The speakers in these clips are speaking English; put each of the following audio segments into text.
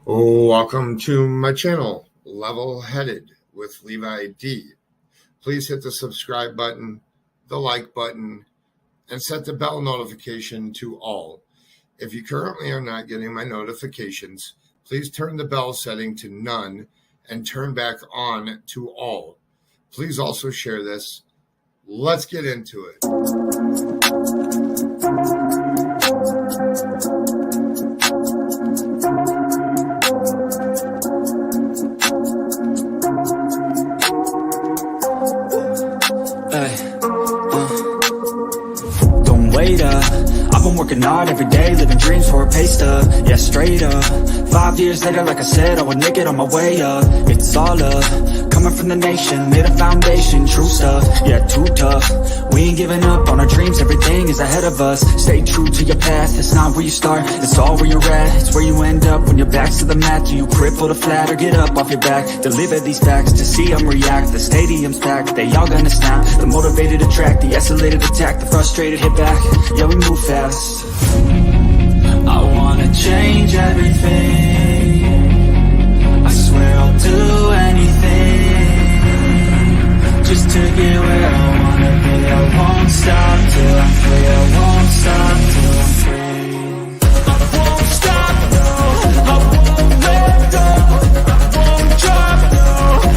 Welcome to my channel, Level Headed with Levi D. Please hit the subscribe button, the like button, and set the bell notification to all. If you currently are not getting my notifications, please turn the bell setting to none and turn back on to all. Please also share this. Let's get into it. Don't wait up, I've been working hard every day, living dreams for a pay stub, yeah, straight up. 5 years later, like I said, I would make it on my way up. It's all up, coming from the nation, made a foundation, true stuff, yeah, too tough. We ain't giving up on our dreams, everything is ahead of us. Stay true to your path, it's not where you start, it's all where you're at. It's where you end up when your back's to the mat. Do you cripple the flat or get up off your back? Deliver these facts to see them react. The stadium's packed, they all gonna snap. The motivated attract, the escalated attack. The frustrated hit back, yeah, we move fast. I wanna change everything, I swear I'll do anything just to get where I wanna be. I won't stop till I'm free, I won't stop till I'm free. I won't stop, no, I won't let go, I won't drop, no,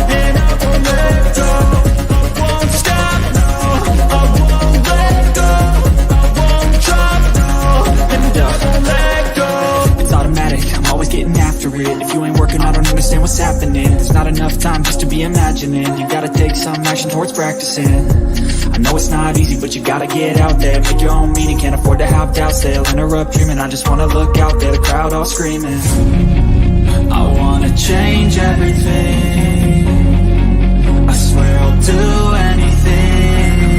and I won't let go. I won't stop, no, I won't let go, I won't drop, no, and I won't let go. It's automatic, I'm always getting after it. If you ain't working, I don't understand what's happening. There's not enough time just to be imagining. You gotta take some action towards practicing. I know it's not easy, but you gotta get out there. Make your own meaning, can't afford to have doubts. They'll interrupt dreaming, I just wanna look out there. The crowd all screaming. I wanna change everything, I swear I'll do anything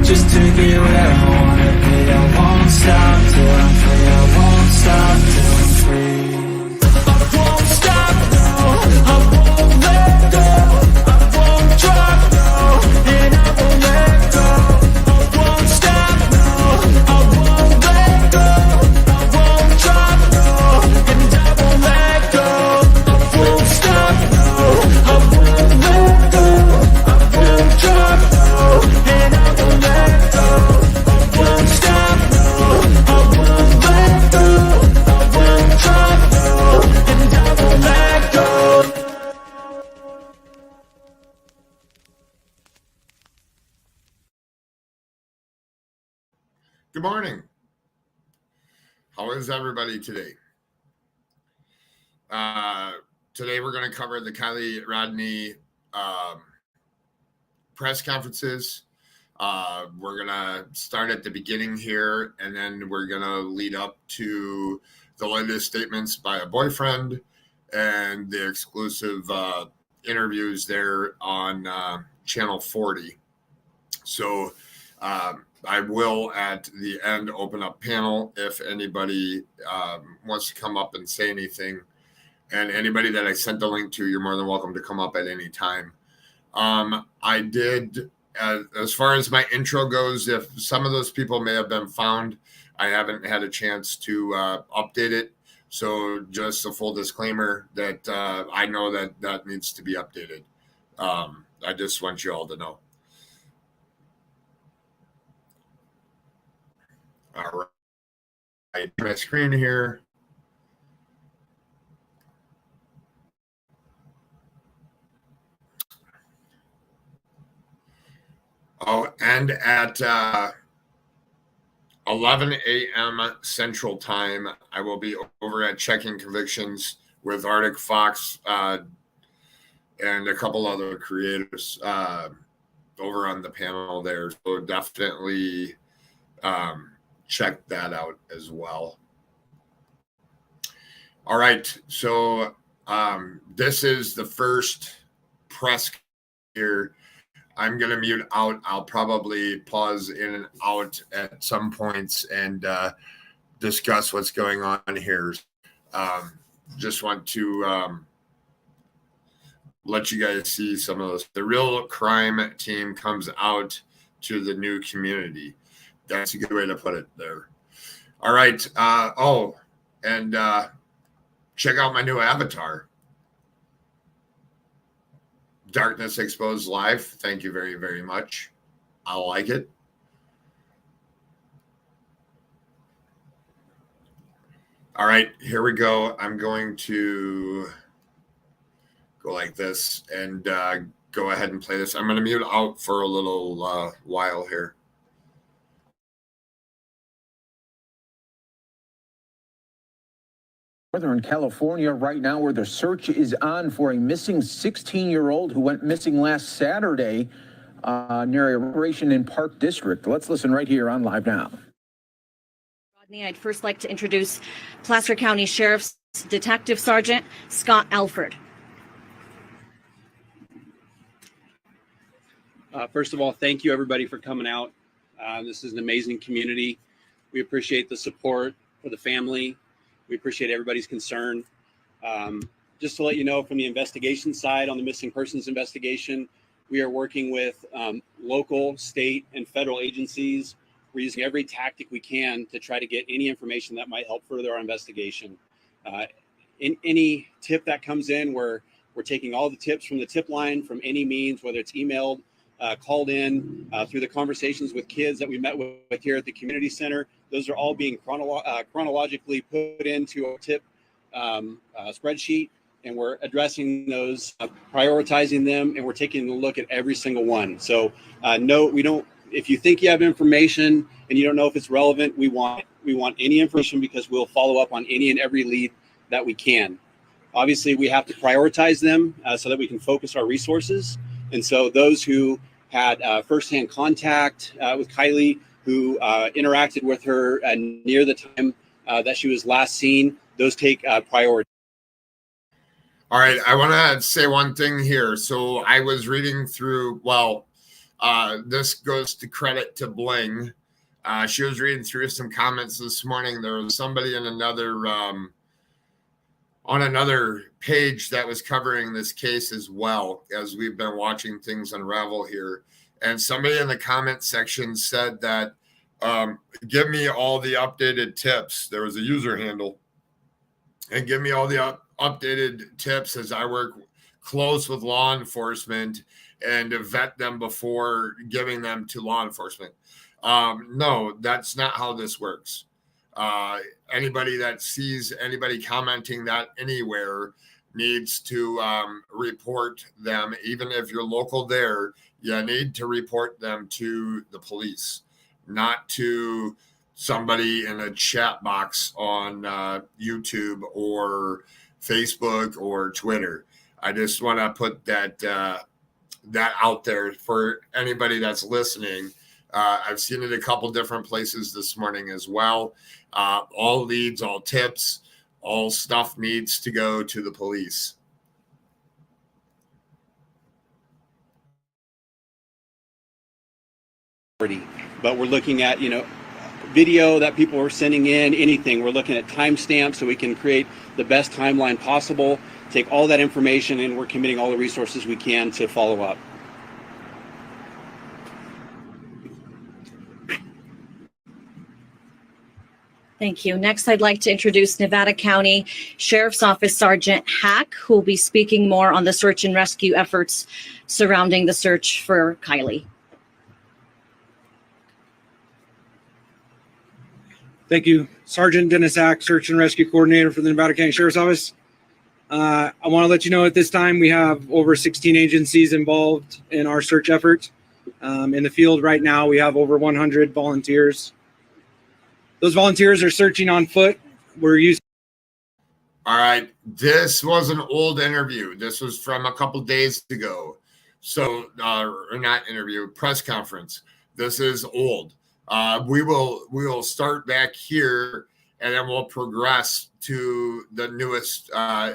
just to get where I wanna be. I won't stop till I'm free, I won't stop till I'm free. I won't stop, no, I won't let go, I won't drop, no, and I won't let go. I won't stop, no, I won't let go, I won't drop, no, and I won't let go. I won't stop, no, I won't let go, I won't drop, no, and I won't let go. I won't stop, no, I won't let go, I won't drop, no, and I won't let go. Good morning. How is everybody today? Today we're going to cover the Kylie Rodni press conferences. We're going to start at the beginning here, and then we're going to lead up to the latest statements by a boyfriend and the exclusive interviews there on Channel 40. So I will, at the end, open up panel if anybody wants to come up and say anything. And anybody that I sent the link to, you're more than welcome to come up at any time. I did, as far as my intro goes, if some of those people may have been found, I haven't had a chance to update it. So just a full disclaimer that I know that needs to be updated. I just want you all to know. All right, my screen here. Oh, and at 11 a.m. Central Time, I will be over at Checking Convictions with ArcticFox and a couple other creators over on the panel there. So definitely check that out as well. All right, so this is the first press here. I'm going to mute out. I'll probably pause in and out at some points and discuss what's going on here. Just want to let you guys see some of those. The real crime team comes out to the new community. That's a good way to put it there. All right. Check out my new avatar. Darkness Exposed Live. Thank you very, very much. I like it. All right, here we go. I'm going to go like this and go ahead and play this. I'm going to mute out for a little while here. Northern California right now, where the search is on for a missing 16-year-old who went missing last Saturday near a recreation in Park District. Let's listen right here on Live Now. I'd first like to introduce Placer County Sheriff's Detective Sergeant Scott Alford. First of all, thank you everybody for coming out. This is an amazing community. We appreciate the support for the family. We appreciate everybody's concern. Just to let you know, from the investigation side on the missing persons investigation, we are working with local, state, and federal agencies. We're using every tactic we can to try to get any information that might help further our investigation. In any tip that comes in, we're taking all the tips from the tip line from any means, whether it's emailed, called in, through the conversations with kids that we met with here at the community center. Those are all being chronologically put into a tip spreadsheet, and we're addressing those, prioritizing them, and we're taking a look at every single one. So no, we don't. If you think you have information and you don't know if it's relevant, we want any information, because we'll follow up on any and every lead that we can. Obviously, we have to prioritize them so that we can focus our resources. And so those who had firsthand contact with Kylie, who interacted with her near the time that she was last seen, those take priority. All right, I want to say one thing here. So I was reading through, this goes to credit to Bling. She was reading through some comments this morning. There was somebody in on another page that was covering this case as well, as we've been watching things unravel here. And somebody in the comment section said that, give me all the updated tips. There was a user handle. And give me all the updated tips, as I work close with law enforcement and to vet them before giving them to law enforcement. No, that's not how this works. Anybody that sees anybody commenting that anywhere needs to report them. Even if you're local there, you need to report them to the police, not to somebody in a chat box on YouTube or Facebook or Twitter. I just want to put that out there for anybody that's listening. I've seen it a couple different places this morning as well. All leads, all tips, all stuff needs to go to the police. But we're looking at, video that people are sending in, anything. We're looking at timestamps so we can create the best timeline possible, take all that information, and we're committing all the resources we can to follow up. Thank you. Next, I'd like to introduce Nevada County Sheriff's Office Sergeant Hack, who will be speaking more on the search and rescue efforts surrounding the search for Kylie. Thank you. Sergeant Dennis Hack, Search and Rescue Coordinator for the Nevada County Sheriff's Office. I want to let you know at this time we have over 16 agencies involved in our search effort. In the field right now, we have over 100 volunteers. Those volunteers are searching on foot. We're using. All right. This was an old interview. This was from a couple days ago. So, or not interview, press conference. This is old. We will start back here, and then we'll progress to the newest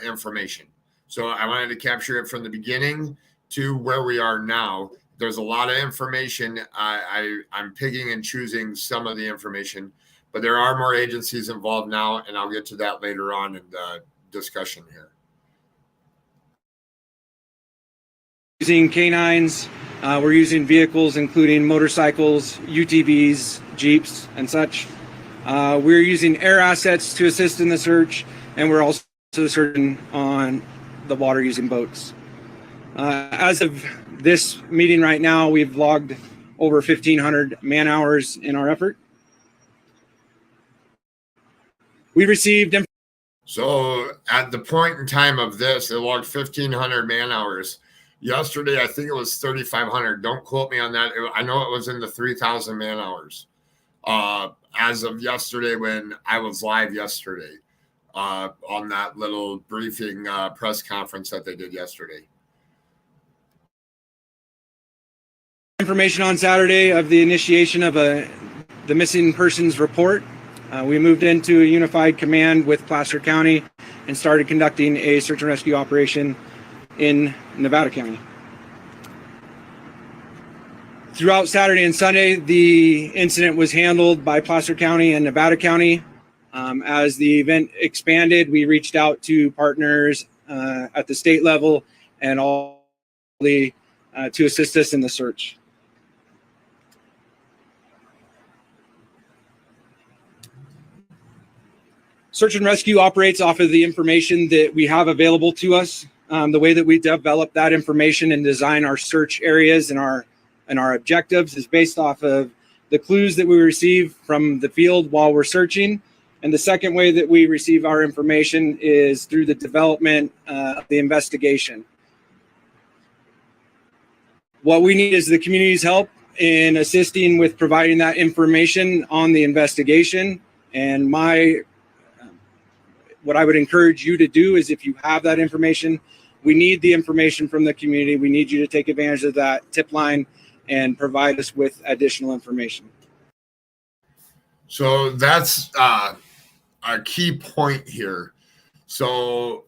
information. So I wanted to capture it from the beginning to where we are now. There's a lot of information. I'm picking and choosing some of the information, but there are more agencies involved now, and I'll get to that later on in the discussion here. Using canines. We're using vehicles including motorcycles, UTVs, Jeeps, and such. We're using air assets to assist in the search, and we're also the search on the water using boats. As of this meeting right now, we've logged over 1,500 man hours in our effort. We received. So at the point in time of this, they logged 1,500 man hours. Yesterday, I think it was 3,500. Don't quote me on that. I know it was in the 3,000 man hours. As of yesterday, when I was live yesterday, on that little briefing press conference that they did yesterday. Information on Saturday of the initiation of the missing persons report. We moved into a unified command with Placer County and started conducting a search and rescue operation in Nevada County. Throughout Saturday and Sunday, the incident was handled by Placer County and Nevada County. As the event expanded, we reached out to partners at the state level and all to assist us in the search. Search and rescue operates off of the information that we have available to us. The way that we develop that information and design our search areas and our objectives is based off of the clues that we receive from the field while we're searching. And the second way that we receive our information is through the development of the investigation. What we need is the community's help in assisting with providing that information on the investigation. And what I would encourage you to do is, if you have that information, we need the information from the community. We need you to take advantage of that tip line and provide us with additional information. So that's a key point here. So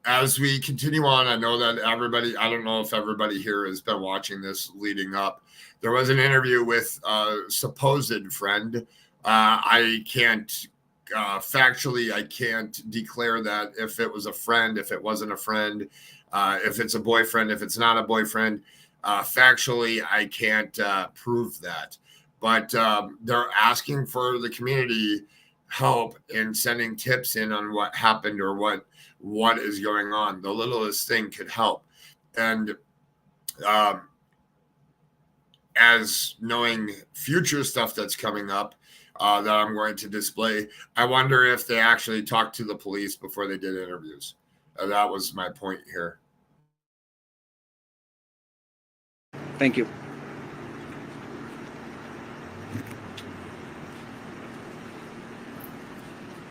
as we continue on, I know that everybody, I don't know if everybody here has been watching this leading up. There was an interview with a supposed friend. I can't factually, I can't declare that if it was a friend, if it wasn't a friend, if it's a boyfriend, if it's not a boyfriend. Factually, I can't prove that. But they're asking for the community help in sending tips in on what happened or what is going on. The littlest thing could help. And as knowing future stuff that's coming up, that I'm going to display, I wonder if they actually talked to the police before they did interviews. That was my point here. Thank you.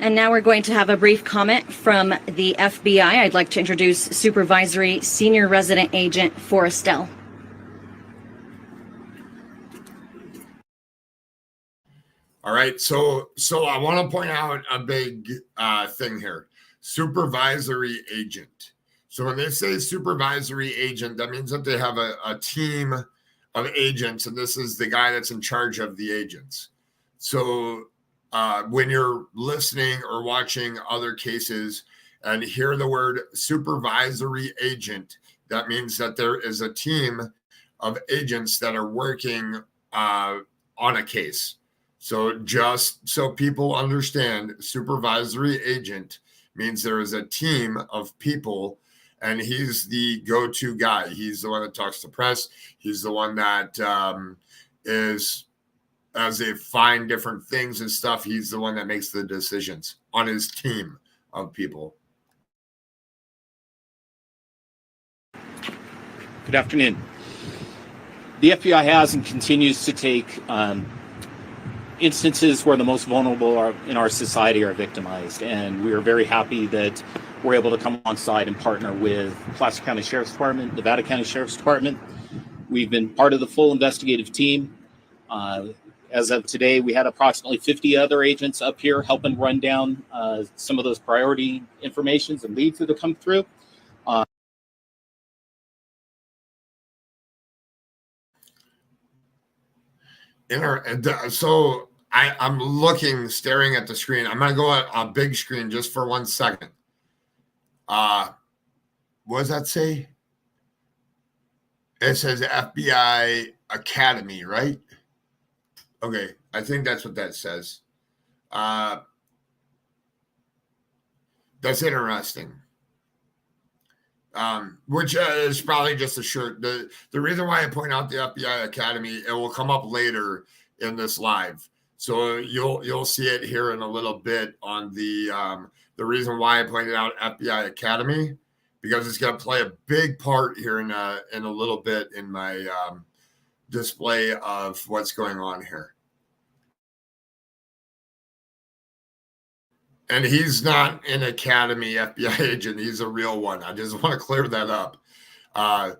And now we're going to have a brief comment from the FBI. I'd like to introduce Supervisory Senior Resident Agent Forrestel. All right, so I want to point out a big thing here. Supervisory agent. So when they say supervisory agent, that means that they have a team of agents, and this is the guy that's in charge of the agents. So when you're listening or watching other cases and hear the word supervisory agent, that means that there is a team of agents that are working on a case. So just so people understand, supervisory agent means there is a team of people, and he's the go-to guy. He's the one that talks to press. He's the one that is, as they find different things and stuff, he's the one that makes the decisions on his team of people. Good afternoon. The FBI has and continues to take instances where the most vulnerable in our society are victimized, and we are very happy that we're able to come on side and partner with Placer County Sheriff's Department, Nevada County Sheriff's Department. We've been part of the full investigative team. As of today, we had approximately 50 other agents up here helping run down some of those priority informations and leads that have come through. So I'm looking, staring at the screen. I'm going to go at a big screen just for 1 second. What does that say? It says FBI Academy, right? Okay, I think that's what that says. That's interesting. Which is probably just a shirt. The reason why I point out the FBI Academy, it will come up later in this live. So you'll see it here in a little bit on the reason why I pointed out FBI Academy, because it's going to play a big part here in a little bit in my display of what's going on here. And he's not an Academy FBI agent. He's a real one. I just want to clear that up. I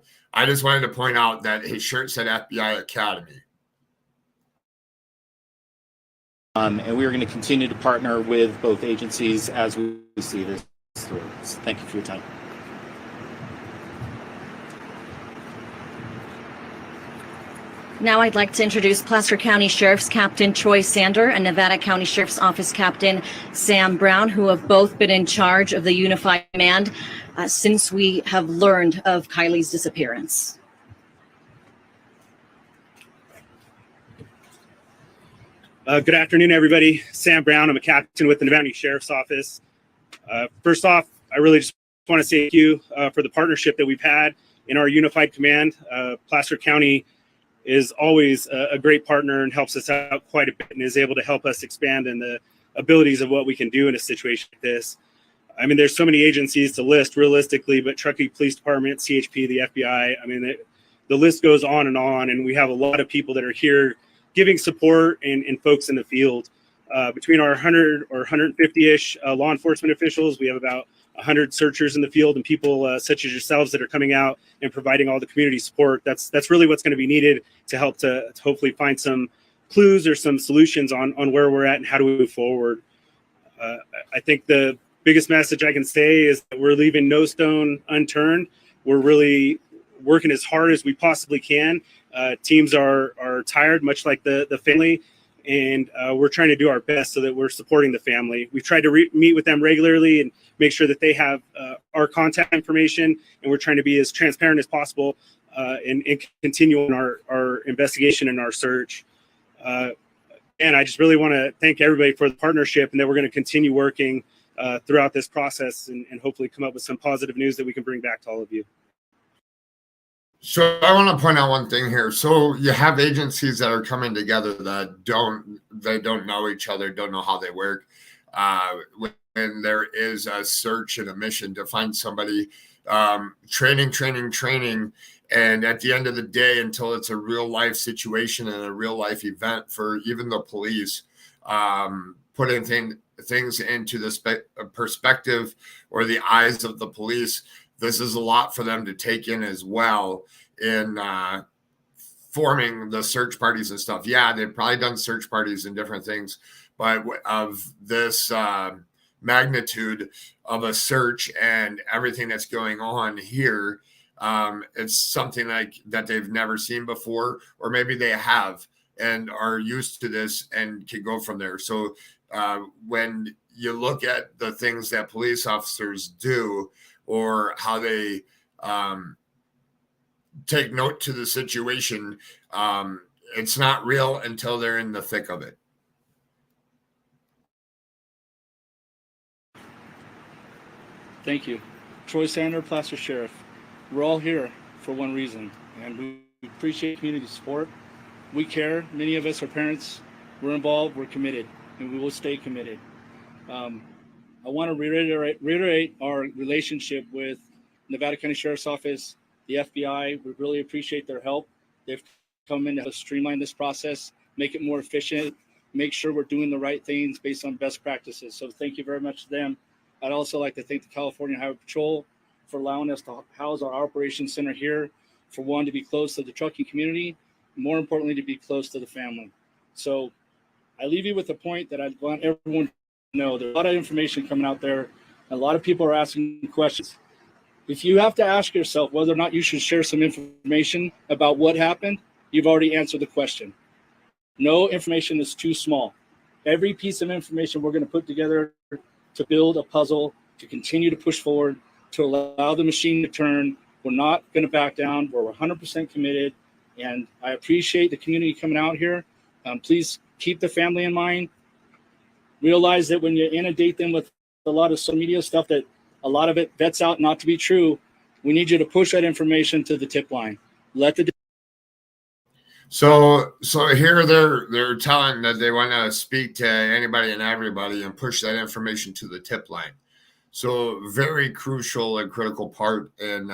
just wanted to point out that his shirt said FBI Academy. And we are going to continue to partner with both agencies as we see this through. So thank you for your time. Now I'd like to introduce Placer County Sheriff's Captain Troy Sander and Nevada County Sheriff's Office Captain Sam Brown, who have both been in charge of the Unified Command since we have learned of Kylie's disappearance. Good afternoon, everybody. Sam Brown. I'm a captain with the Nevada County Sheriff's Office. First off, I really just want to say thank you for the partnership that we've had in our Unified Command. Placer County is always a great partner and helps us out quite a bit and is able to help us expand in the abilities of what we can do in a situation like this. I mean, there's so many agencies to list realistically, but Truckee Police Department, CHP, the FBI, I mean, the list goes on, and we have a lot of people that are here giving support and folks in the field. Between our 100 or 150-ish law enforcement officials, we have about 100 searchers in the field and people such as yourselves that are coming out and providing all the community support. That's really what's going to be needed to help to hopefully find some clues or some solutions on where we're at and how do we move forward. I think the biggest message I can say is that we're leaving no stone unturned. We're really working as hard as we possibly can. Teams are tired, much like the family, and we're trying to do our best so that we're supporting the family. We've tried to meet with them regularly and make sure that they have our contact information, and we're trying to be as transparent as possible and continue on our investigation and our search. And I just really want to thank everybody for the partnership, and that we're going to continue working throughout this process and hopefully come up with some positive news that we can bring back to all of you. So I want to point out one thing here. So you have agencies that are coming together that don't know each other, don't know how they work. When there is a search and a mission to find somebody, training. And at the end of the day, until it's a real life situation and a real life event for even the police, putting things into the perspective or the eyes of the police, this is a lot for them to take in as well in forming the search parties and stuff. Yeah, they've probably done search parties and different things, but of this magnitude of a search and everything that's going on here, it's something like that they've never seen before, or maybe they have and are used to this and can go from there. So when you look at the things that police officers do, or how they take note to the situation, it's not real until they're in the thick of it. Thank you. Troy Sander, Placer Sheriff. We're all here for one reason, and we appreciate community support. We care. Many of us are parents. We're involved. We're committed, and we will stay committed. I want to reiterate our relationship with Nevada County Sheriff's Office, the FBI. We really appreciate their help. They've come in to streamline this process, make it more efficient, make sure we're doing the right things based on best practices. So thank you very much to them. I'd also like to thank the California Highway Patrol for allowing us to house our operations center here, for one, to be close to the trucking community, more importantly, to be close to the family. So I leave you with a point that I want everyone to know. There's a lot of information coming out there. A lot of people are asking questions. If you have to ask yourself whether or not you should share some information about what happened, you've already answered the question. No information is too small. Every piece of information we're going to put together to build a puzzle, to continue to push forward, to allow the machine to turn. We're not going to back down. We're 100% committed. And I appreciate the community coming out here. Please keep the family in mind. Realize that when you inundate them with a lot of social media stuff that a lot of it vets out not to be true. We need you to push that information to the tip line. Let the So here they're telling that they want to speak to anybody and everybody and push that information to the tip line. So very crucial and critical part in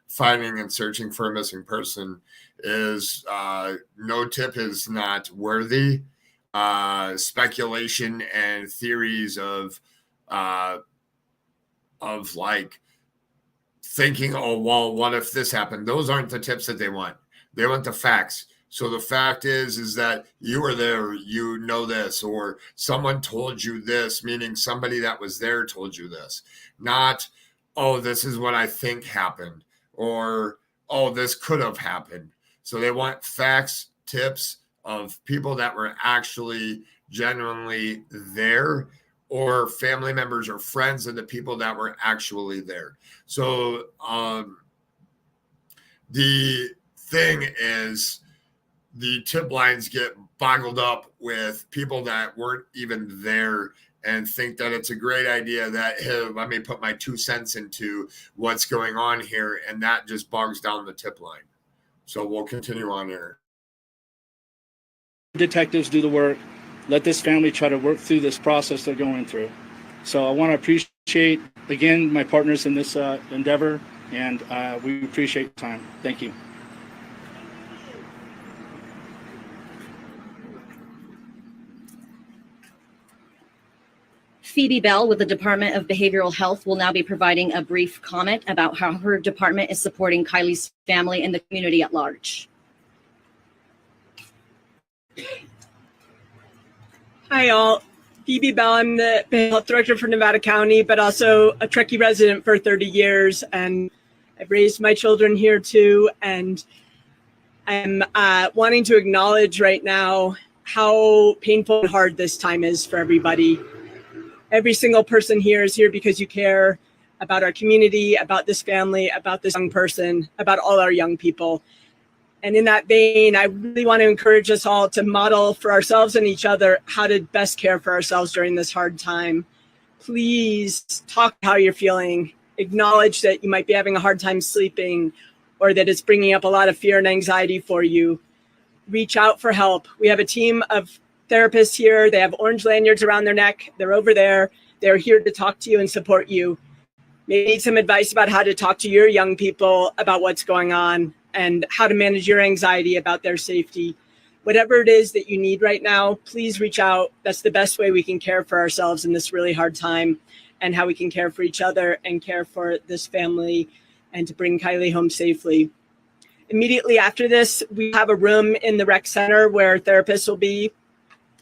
finding and searching for a missing person is no tip is not worthy. Speculation and theories of like thinking, oh, well, what if this happened? Those aren't the tips that they want. They want the facts. So the fact is that you were there, you know this, or someone told you this, meaning somebody that was there told you this. Not, oh, this is what I think happened, or, oh, this could have happened. So they want facts, tips of people that were actually genuinely there, or family members or friends of the people that were actually there. So the thing is, the tip lines get boggled up with people that weren't even there and think that it's a great idea that, hey, let me put my 2 cents into what's going on here. And that just bogs down the tip line. So we'll continue on here. detectives do the work. Let this family try to work through this process they're going through. So I want to appreciate, again, my partners in this endeavor, and we appreciate your time. Thank you. Phoebe Bell with the Department of Behavioral Health will now be providing a brief comment about how her department is supporting Kylie's family and the community at large. Hi, all. Phoebe Bell. I'm the Behavioral Health Director for Nevada County, but also a Truckee resident for 30 years. And I've raised my children here too. And I'm wanting to acknowledge right now how painful and hard this time is for everybody. Every single person here is here because you care about our community, about this family, about this young person, about all our young people. And in that vein, I really want to encourage us all to model for ourselves and each other how to best care for ourselves during this hard time. Please talk how you're feeling. Acknowledge that you might be having a hard time sleeping, or that it's bringing up a lot of fear and anxiety for you. Reach out for help. We have a team of therapists here. They have orange lanyards around their neck. They're over there. They're here to talk to you and support you. Maybe need some advice about how to talk to your young people about what's going on and how to manage your anxiety about their safety. Whatever it is that you need right now, please reach out. That's the best way we can care for ourselves in this really hard time, and how we can care for each other and care for this family and to bring Kylie home safely. Immediately after this, we have a room in the rec center where therapists will be,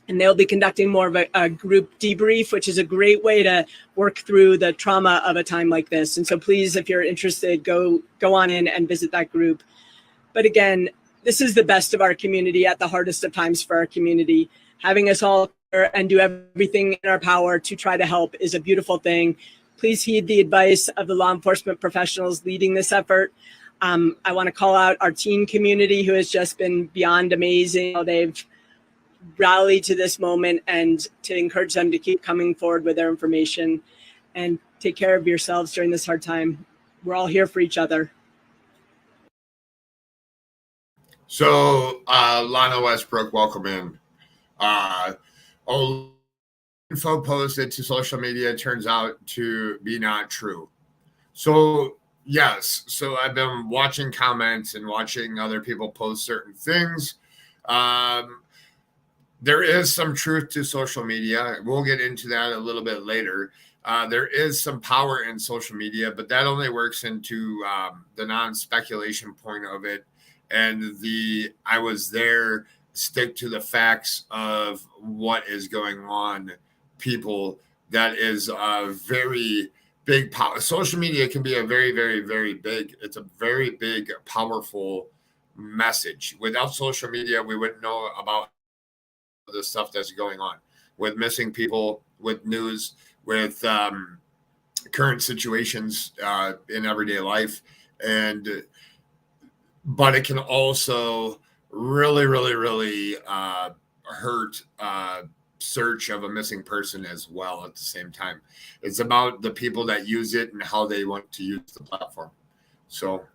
and they'll be conducting more of a group debrief, which is a great way to work through the trauma of a time like this. And so please, if you're interested, go on in and visit that group. But again, this is the best of our community at the hardest of times for our community. Having us all here and do everything in our power to try to help is a beautiful thing. Please heed the advice of the law enforcement professionals leading this effort. I want to call out our teen community, who has just been beyond amazing. They've rallied to this moment, and to encourage them to keep coming forward with their information and take care of yourselves during this hard time. We're all here for each other. So, Lana Westbrook, welcome in. Info posted to social media turns out to be not true. So, yes. So I've been watching comments and watching other people post certain things. There is some truth to social media. We'll get into that a little bit later. There is some power in social media, but that only works into the non-speculation point of it. And the I was there, stick to the facts of what is going on, people. That is a very big power. Social media can be a very, very, very big. It's a very big, powerful message. Without social media, we wouldn't know about the stuff that's going on with missing people, with news, with current situations in everyday life. But it can also really, really, really hurt search of a missing person as well at the same time. It's about the people that use it and how they want to use the platform. So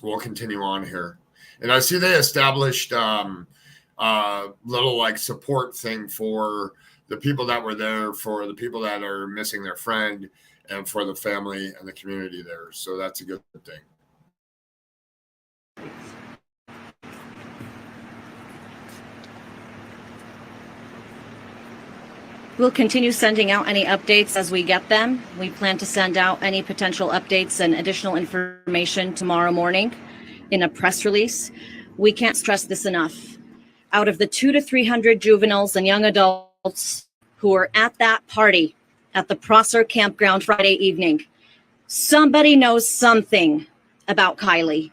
we'll continue on here. And I see they established little like support thing for the people that were there, for the people that are missing their friend, and for the family and the community there. So that's a good thing. We'll continue sending out any updates as we get them. We plan to send out any potential updates and additional information tomorrow morning in a press release. We can't stress this enough. Out of the 200 to 300 juveniles and young adults who were at that party at the Prosser campground Friday evening, somebody knows something about Kylie.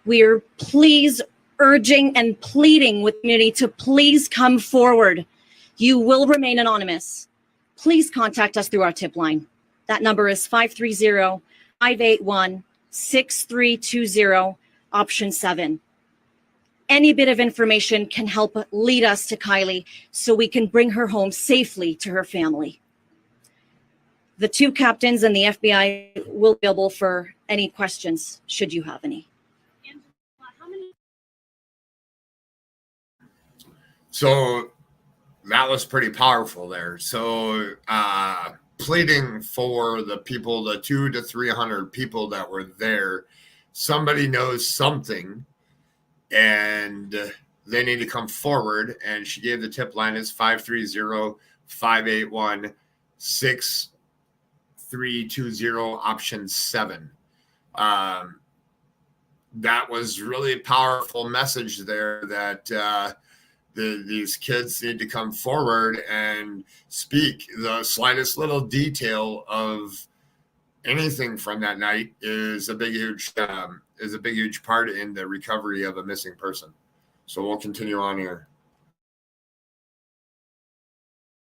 We're please urging and pleading with the community to please come forward. You will remain anonymous. Please contact us through our tip line. That number is 530-581-6320, option 7. Any bit of information can help lead us to Kylie so we can bring her home safely to her family. The 2 captains and the FBI will be available for any questions, should you have any. So that was pretty powerful there. So pleading for the people, the 200 to 300 people that were there, somebody knows something and they need to come forward. And she gave the tip line is 530-581-6320, option 7. That was really a powerful message there that these kids need to come forward and speak. The slightest little detail of anything from that night is a big, huge part in the recovery of a missing person. So we'll continue on here.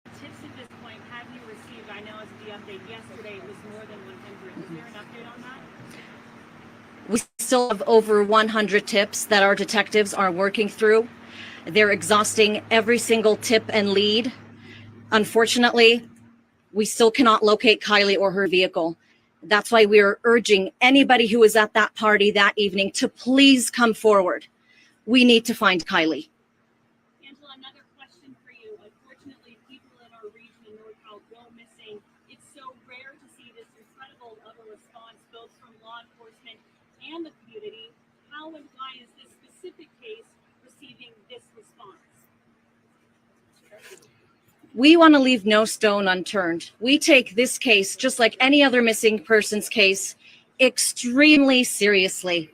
Tips at this point have you received? I know as the update yesterday, it was more than 100. Is there an update on that? We still have over 100 tips that our detectives are working through. They're exhausting every single tip and lead. Unfortunately, we still cannot locate Kylie or her vehicle. That's why we are urging anybody who was at that party that evening to please come forward. We need to find Kylie. Angela, another question for you. Unfortunately, people in our region in NorCal go missing. It's so rare to see this incredible of a response, both from law enforcement and the community. How and why is this specific case receiving this response? We want to leave no stone unturned. We take this case, just like any other missing persons case, extremely seriously.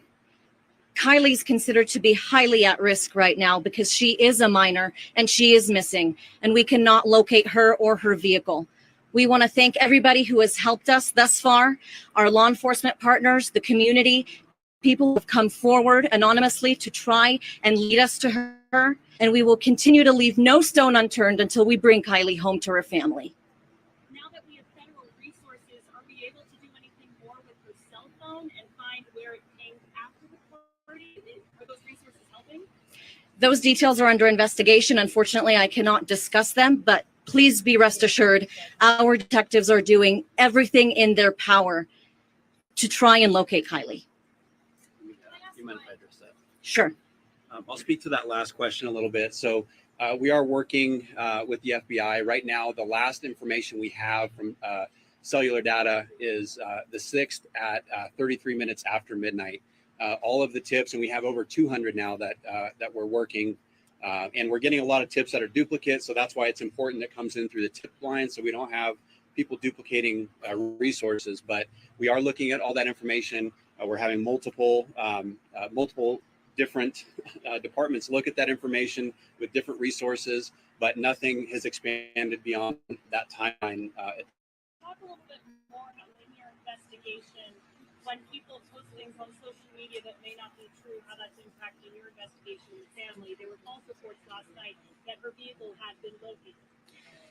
Kylie's considered to be highly at risk right now because she is a minor and she is missing, and we cannot locate her or her vehicle. We want to thank everybody who has helped us thus far, our law enforcement partners, the community, people who have come forward anonymously to try and lead us to her, and we will continue to leave no stone unturned until we bring Kylie home to her family. Now that we have federal resources, are we able to do anything more with her cell phone and find where it came after the party? Are those resources helping? Those details are under investigation. Unfortunately, I cannot discuss them, but please be rest assured, our detectives are doing everything in their power to try and locate Kylie. You mind if I address that? Sure. I'll speak to that last question a little bit. So we are working with the FBI right now. The last information we have from cellular data is the 6th at 33 minutes after midnight. All of the tips, and we have over 200 now that we're working, and we're getting a lot of tips that are duplicates. So that's why it's important that comes in through the tip line, so we don't have people duplicating resources. But we are looking at all that information. We're having multiple different departments look at that information with different resources, but nothing has expanded beyond that timeline. Talk a little bit more about in your investigation, when people post things on social media that may not be true, how that's impacting your investigation and family. There were also reports last night that her vehicle had been located.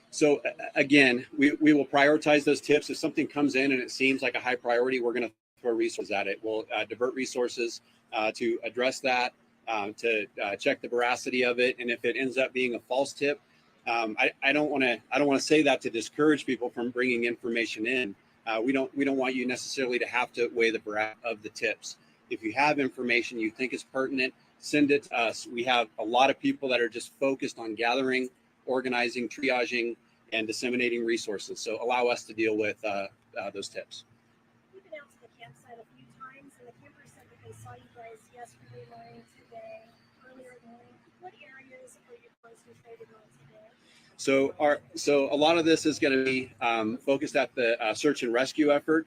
So again, we will prioritize those tips. If something comes in and it seems like a high priority, we're going to throw resources at it. We'll divert resources to address that. to check the veracity of it. And if it ends up being a false tip, I don't want to say that to discourage people from bringing information in. We don't want you necessarily to have to weigh the veracity of the tips. If you have information you think is pertinent, send it to us. We have a lot of people that are just focused on gathering, organizing, triaging, and disseminating resources. So allow us to deal with those tips. We've been out to the campsite a few times, and the campers said that they saw you guys yesterday morning, today, earlier morning. What areas are you concentrated on today? So a lot of this is going to be focused at the search and rescue effort.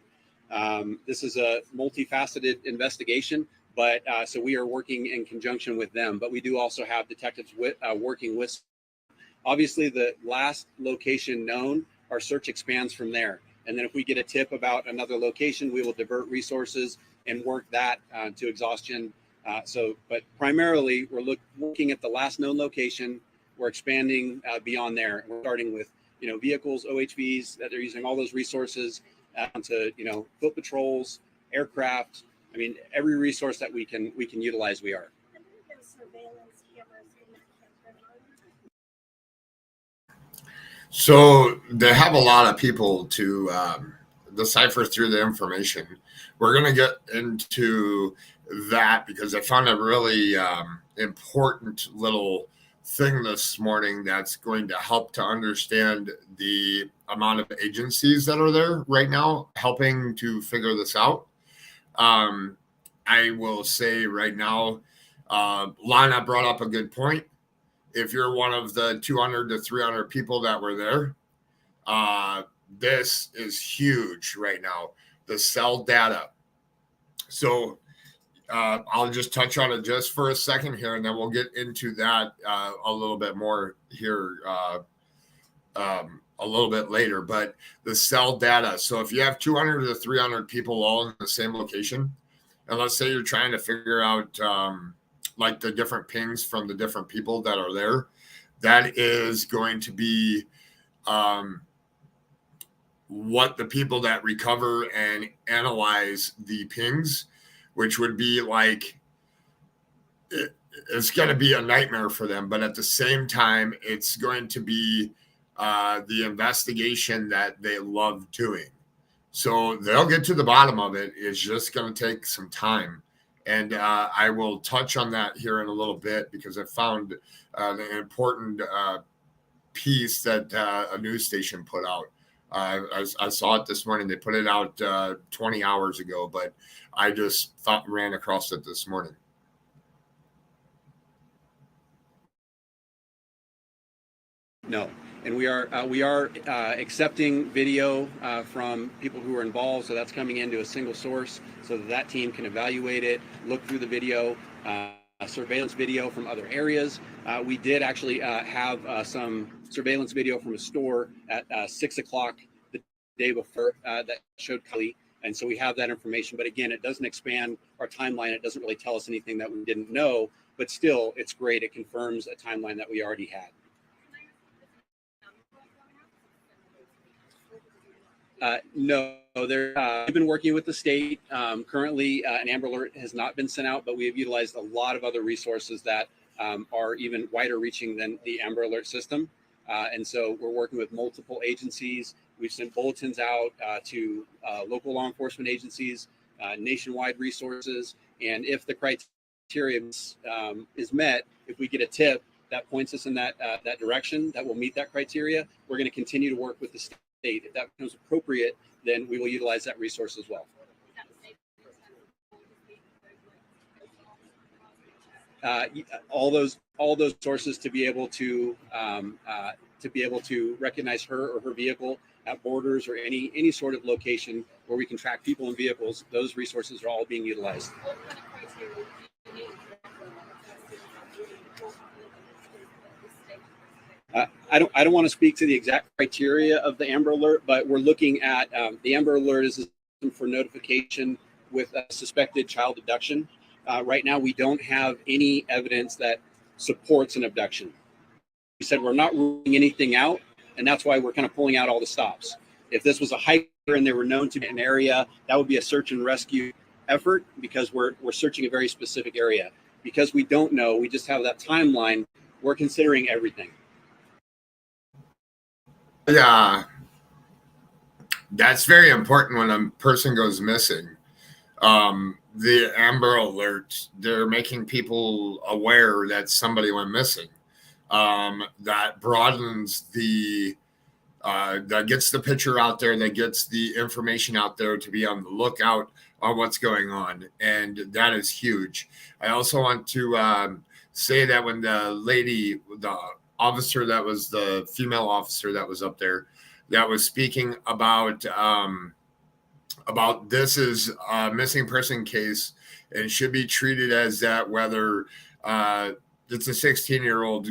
This is a multifaceted investigation, but so we are working in conjunction with them. But we do also have detectives working with. Obviously, the last location known, our search expands from there. And then if we get a tip about another location, we will divert resources and work that to exhaustion. But primarily, we're looking at the last known location. We're expanding beyond there. We're starting with, vehicles, OHVs that are using all those resources to, foot patrols, aircraft. I mean, every resource that we can utilize, we are. So they have a lot of people to decipher through the information. We're going to get into that because I found a really important little thing this morning that's going to help to understand the amount of agencies that are there right now helping to figure this out. I will say right now, Lana brought up a good point. If you're one of the 200 to 300 people that were there, this is huge right now, the cell data. So I'll just touch on it just for a second here, and then we'll get into that a little bit more here a little bit later. But the cell data. So if you have 200 to 300 people all in the same location, and let's say you're trying to figure out like the different pings from the different people that are there, that is going to be what the people that recover and analyze the pings, which would be like, it's going to be a nightmare for them. But at the same time, it's going to be the investigation that they love doing. So they'll get to the bottom of it. It's just going to take some time. And I will touch on that here in a little bit because I found an important piece that a news station put out. I saw it this morning. They put it out 20 hours ago, but I just ran across it this morning. No. And we are accepting video from people who are involved. So that's coming into a single source so that team can evaluate it, look through the video, surveillance video from other areas. We did actually have some surveillance video from a store at 6 o'clock the day before that showed Kylie. And so we have that information. But again, it doesn't expand our timeline. It doesn't really tell us anything that we didn't know. But still, it's great. It confirms a timeline that we already had. No, we've been working with the state. Currently, an Amber Alert has not been sent out, but we have utilized a lot of other resources that are even wider reaching than the Amber Alert system. And so we're working with multiple agencies. We've sent bulletins out to local law enforcement agencies, nationwide resources. And if the criteria is met, if we get a tip that points us in that direction that will meet that criteria, we're going to continue to work with the state. If that becomes appropriate, then we will utilize that resource as well. All those sources to be able to recognize her or her vehicle at borders or any sort of location where we can track people and vehicles. Those resources are all being utilized. I don't want to speak to the exact criteria of the Amber Alert, but we're looking at the Amber Alert is a system for notification with a suspected child abduction. Right now, we don't have any evidence that supports an abduction. We said we're not ruling anything out, and that's why we're kind of pulling out all the stops. If this was a hiker and they were known to be in an area, that would be a search and rescue effort because we're searching a very specific area. because we don't know, we just have that timeline, we're considering everything. Yeah, that's very important when a person goes missing. The Amber Alert, they're making people aware that somebody went missing. That broadens that gets the picture out there, that gets the information out there to be on the lookout on what's going on. And that is huge. I also want to say that when the officer that was the female officer that was up there, that was speaking about this is a missing person case and should be treated as that, whether it's a 16-year-old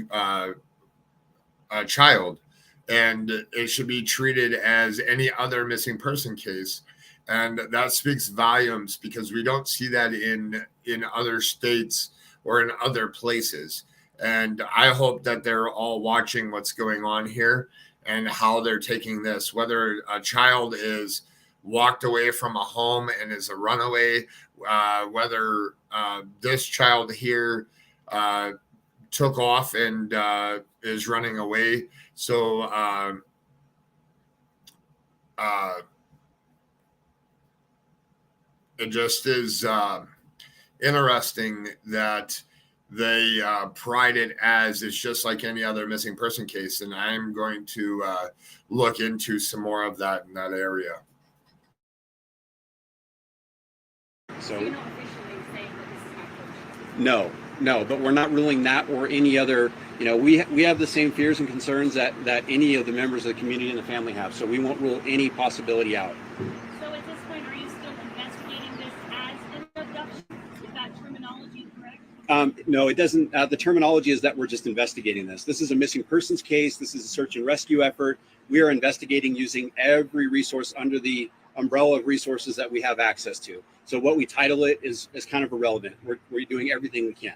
child, and it should be treated as any other missing person case. And that speaks volumes, because we don't see that in other states or in other places. And I hope that they're all watching what's going on here and how they're taking this, whether a child is walked away from a home and is a runaway, whether this child here took off and is running away. So it just is interesting that they pride it as it's just like any other missing person case. And I'm going to look into some more of that in that area. So you're not officially saying that this is not no, but we're not ruling that or any other. You know, we have the same fears and concerns that any of the members of the community and the family have. So we won't rule any possibility out. So at this point, are you still investigating this as an abduction? Is that terminology correct? No, it doesn't. The terminology is that we're just investigating this. This is a missing persons case. This is a search and rescue effort. We are investigating using every resource under the umbrella of resources that we have access to. So what we title it is kind of irrelevant. We're doing everything we can.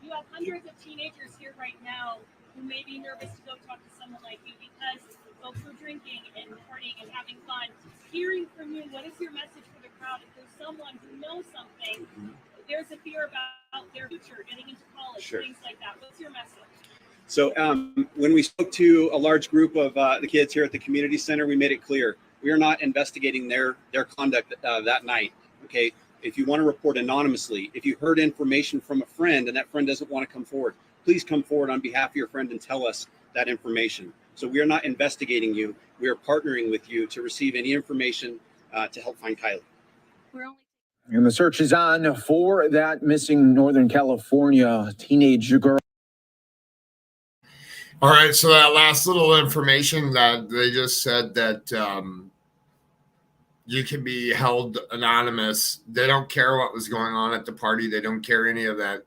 You have hundreds of teenagers here right now who may be nervous to go talk to someone like you because folks are drinking and partying and having fun. Hearing from you, what is your message for the crowd? If there's someone who knows something, there's a fear about their future, getting into college, Sure. things like that. What's your message? So when we spoke to a large group of the kids here at the community center, we made it clear we are not investigating their conduct that night. Okay, if you want to report anonymously, if you heard information from a friend and that friend doesn't want to come forward, please come forward on behalf of your friend and tell us that information. So we are not investigating you. We are partnering with you to receive any information to help find Kylie. And the search is on for that missing Northern California teenage girl. All right, so that last little information that they just said that you can be held anonymous. They don't care what was going on at the party. They don't care any of that.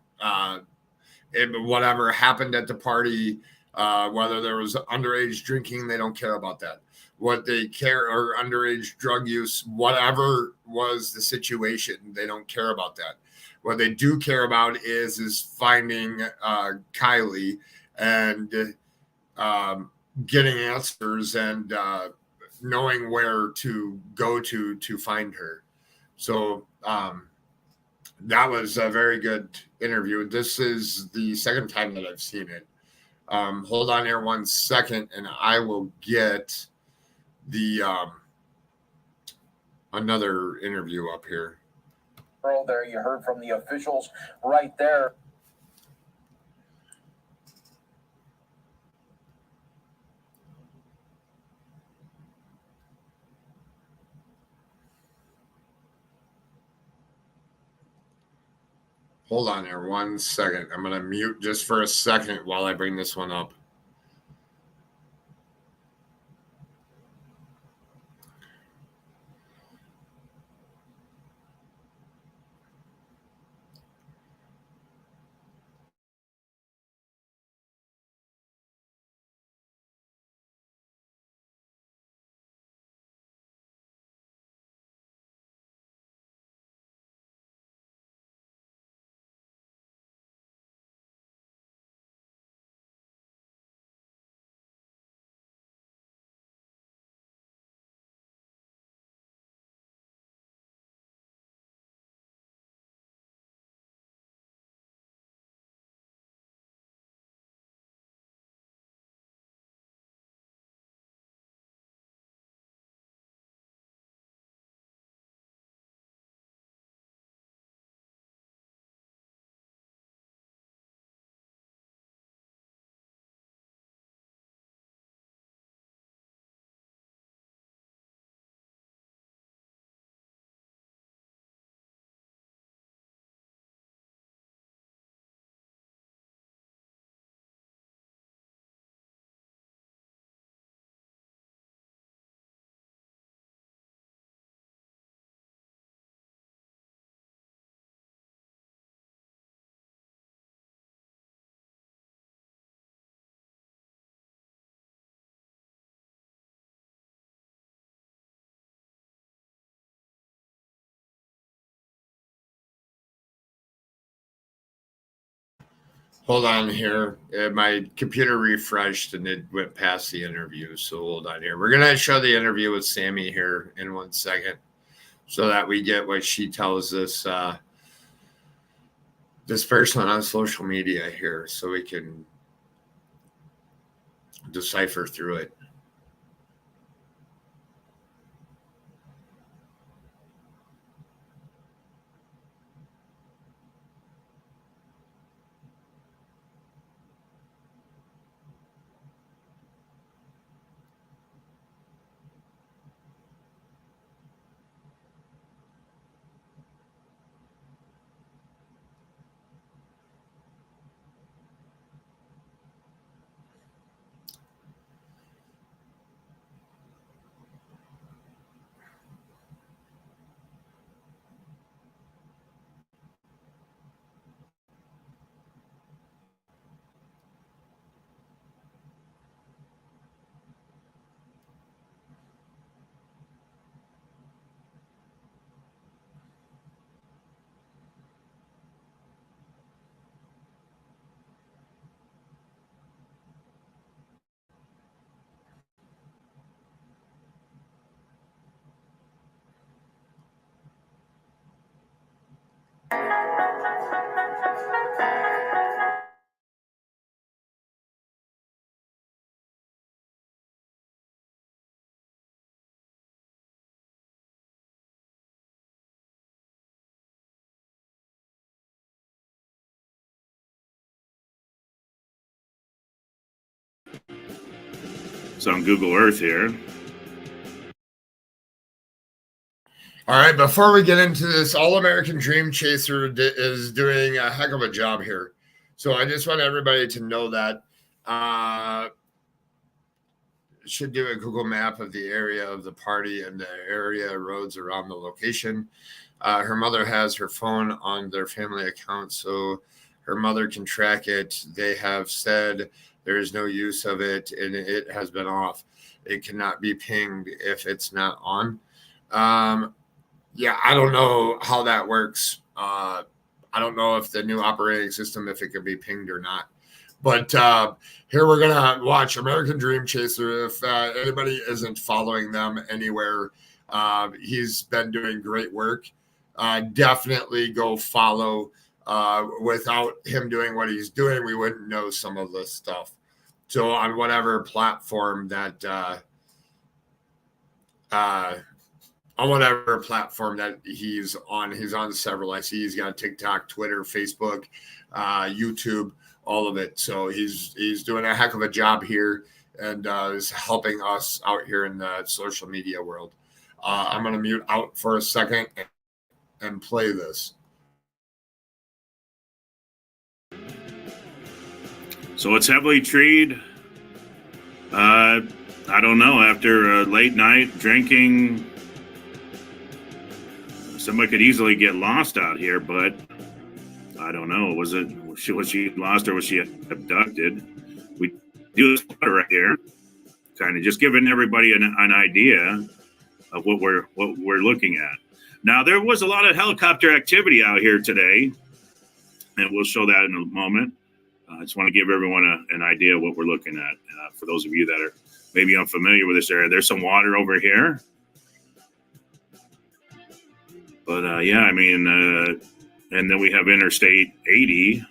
Whatever happened at the party, whether there was underage drinking, they don't care about that. What they care, or underage drug use, whatever was the situation, they don't care about that. What they do care about is finding Kylie and getting answers and knowing where to go to find her. So that was a very good interview. This is the second time that I've seen it. Hold on here 1 second, and I will get the another interview up here. Girl there, you heard from the officials right there. Hold on here 1 second. I'm going to mute just for a second while I bring this one up. Hold on here. My computer refreshed and it went past the interview. So hold on here. We're going to show the interview with Sammy here in 1 second so that we get what she tells us, this person on social media here, so we can decipher through it. It's on Google Earth here. All right, before we get into this, All American Dream Chaser is doing a heck of a job here. So I just want everybody to know that. Should do a Google map of the area of the party and the area roads around the location. Her mother has her phone on their family account, so her mother can track it. They have said there is no use of it, and it has been off. It cannot be pinged if it's not on. Yeah, I don't know how that works. I don't know if the new operating system, if it can be pinged or not. But here we're going to watch American Dream Chaser. If anybody isn't following them anywhere, he's been doing great work. Definitely go follow. Without him doing what he's doing, we wouldn't know some of this stuff. So on whatever platform that he's on several. I see he's got TikTok, Twitter, Facebook, YouTube, all of it. So he's doing a heck of a job here and is helping us out here in the social media world. I'm going to mute out for a second and play this. So it's heavily treed. I don't know. After a late night drinking, somebody could easily get lost out here, but I don't know. Was she lost or was she abducted? We do this right here, kind of just giving everybody an idea of what we're looking at. Now there was a lot of helicopter activity out here today, and we'll show that in a moment. I just want to give everyone an idea of what we're looking at. For those of you that are maybe unfamiliar with this area, there's some water over here. But yeah, I mean, and then we have Interstate 80.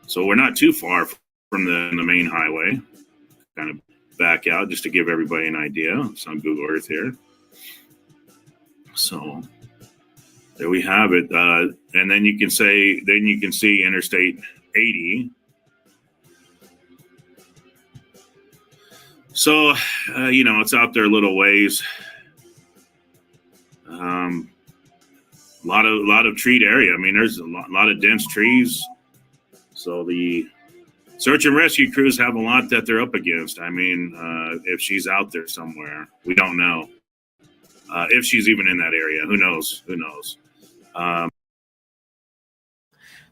So we're not too far from the main highway. Kind of back out just to give everybody an idea. It's on Google Earth here. So there we have it. And then you can see Interstate 80. So, it's out there a little ways. A lot of treed area. I mean, there's a lot of dense trees. So the search and rescue crews have a lot that they're up against. I mean, if she's out there somewhere, we don't know. If she's even in that area, who knows?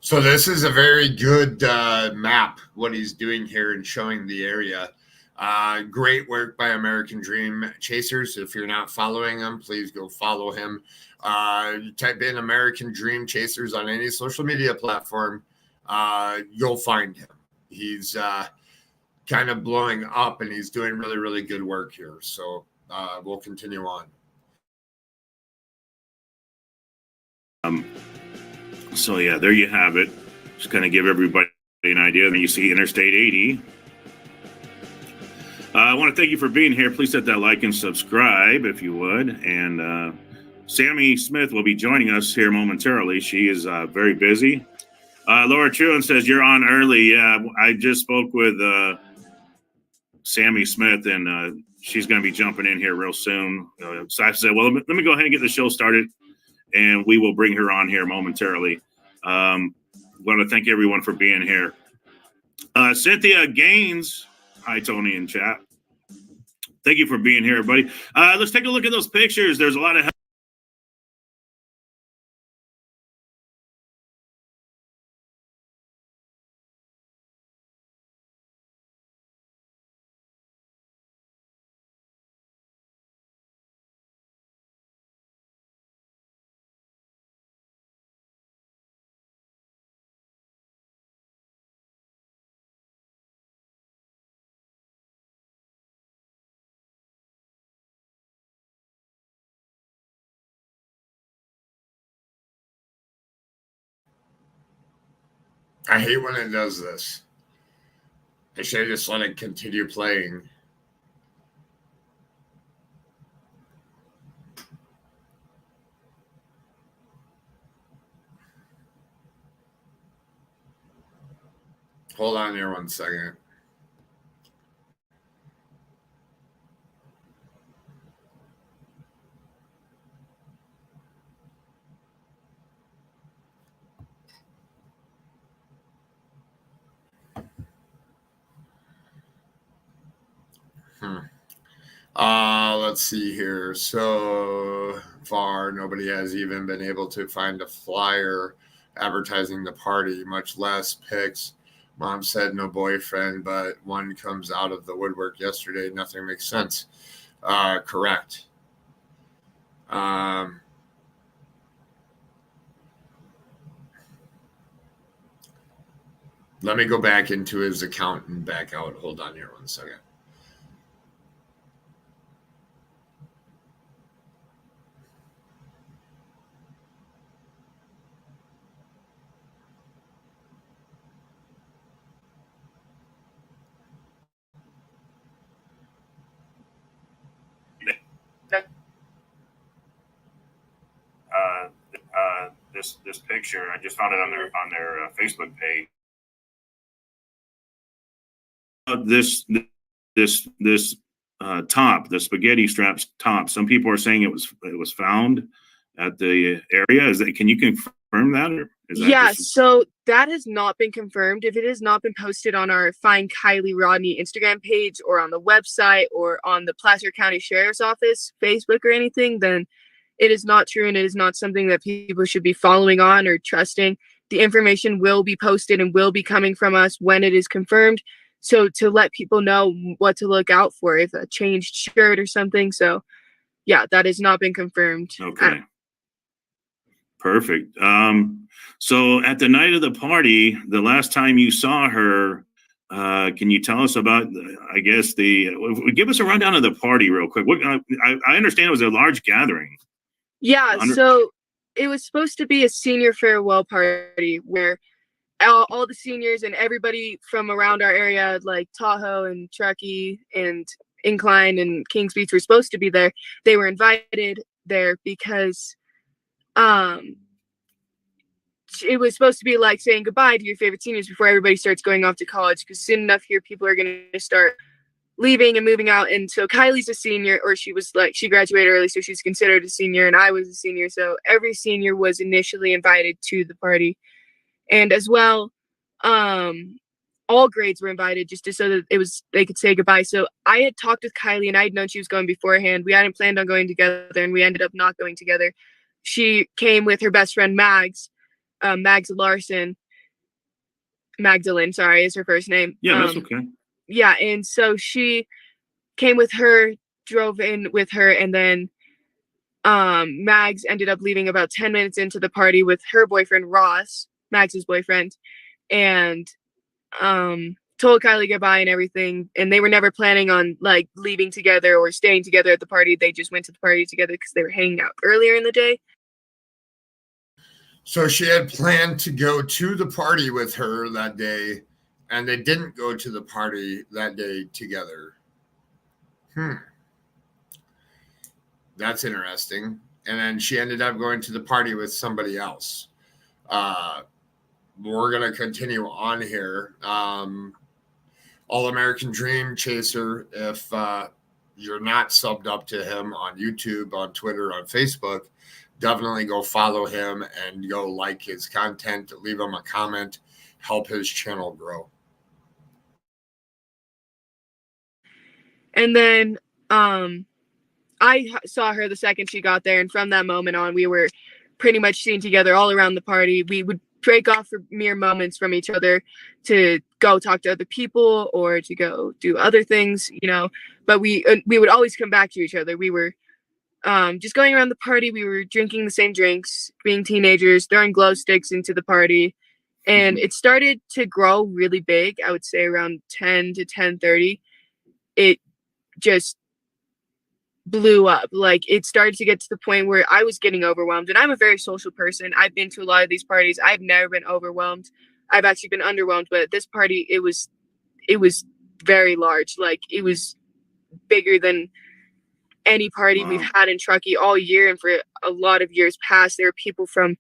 So this is a very good map, what he's doing here and showing the area. Great work by American Dream Chasers. If you're not following him, please go follow him. Type in American Dream Chasers on any social media platform. you'll find him. He's kind of blowing up, and he's doing really, really good work here. So we'll continue on. So yeah, there you have it. Just kind of give everybody an idea. Then you see Interstate 80. I want to thank you for being here. Please hit that like and subscribe if you would. And Sammy Smith will be joining us here momentarily. She is very busy. Laura Truan says you're on early. Yeah, I just spoke with Sammy Smith, and she's going to be jumping in here real soon. So I said, well, let me go ahead and get the show started, and we will bring her on here momentarily. Want to thank everyone for being here. Cynthia Gaines, hi Tony in chat. Thank you for being here, everybody. Let's take a look at those pictures. There's a lot of I hate when it does this. I should have just let it continue playing. Hold on here 1 second. Let's see here. So far, nobody has even been able to find a flyer advertising the party, much less pics. Mom said no boyfriend, but one comes out of the woodwork yesterday. Nothing makes sense. Correct. Let me go back into his account and back out. Hold on here 1 second. this picture. I just found it on their Facebook page. This top, the spaghetti straps top. Some people are saying it was found at the area. Is that? Can you confirm that? Or is that so that has not been confirmed. If it has not been posted on our Find Kylie Rodni Instagram page or on the website or on the Placer County Sheriff's Office Facebook or anything, then it is not true, and it is not something that people should be following on or trusting. The information will be posted and will be coming from us when it is confirmed. So to let people know what to look out for, if a changed shirt or something. So yeah, that has not been confirmed. Okay. Perfect. So at the night of the party, the last time you saw her, can you tell us about, I guess, give us a rundown of the party real quick. I understand it was a large gathering. Yeah, so it was supposed to be a senior farewell party where all the seniors and everybody from around our area, like Tahoe and Truckee and Incline and Kings Beach, were supposed to be there. They were invited there because it was supposed to be like saying goodbye to your favorite seniors before everybody starts going off to college, because soon enough here people are going to start leaving and moving out. And so Kylie's a senior, or she graduated early, so she's considered a senior, and I was a senior. So every senior was initially invited to the party. And as well, all grades were invited just so that they could say goodbye. So I had talked with Kylie, and I had known she was going beforehand. We hadn't planned on going together, and we ended up not going together. She came with her best friend Mags Larson. Magdalene, sorry, is her first name. Yeah, that's okay. Yeah, and so she came with her, drove in with her, and then Mags ended up leaving about 10 minutes into the party with her boyfriend Ross, Mags's boyfriend, and told Kylie goodbye and everything. And they were never planning on like leaving together or staying together at the party. They just went to the party together because they were hanging out earlier in the day. So she had planned to go to the party with her that day, and they didn't go to the party that day together. That's interesting. And then she ended up going to the party with somebody else. We're going to continue on here. All American Dream Chaser, if you're not subbed up to him on YouTube, on Twitter, on Facebook, definitely go follow him and go like his content, leave him a comment, help his channel grow. And then I saw her the second she got there, and from that moment on, we were pretty much seen together all around the party. We would break off for mere moments from each other to go talk to other people or to go do other things, you know, but we would always come back to each other. We were just going around the party. We were drinking the same drinks, being teenagers, throwing glow sticks into the party. And it started to grow really big. I would say around 10 to 10:30. It just blew up. Like, it started to get to the point where I was getting overwhelmed, and I'm a very social person. I've been to a lot of these parties. I've never been overwhelmed. I've actually been underwhelmed, but at this party, it was very large. Like, it was bigger than any party we've had in Truckee all year. And for a lot of years past, there were people from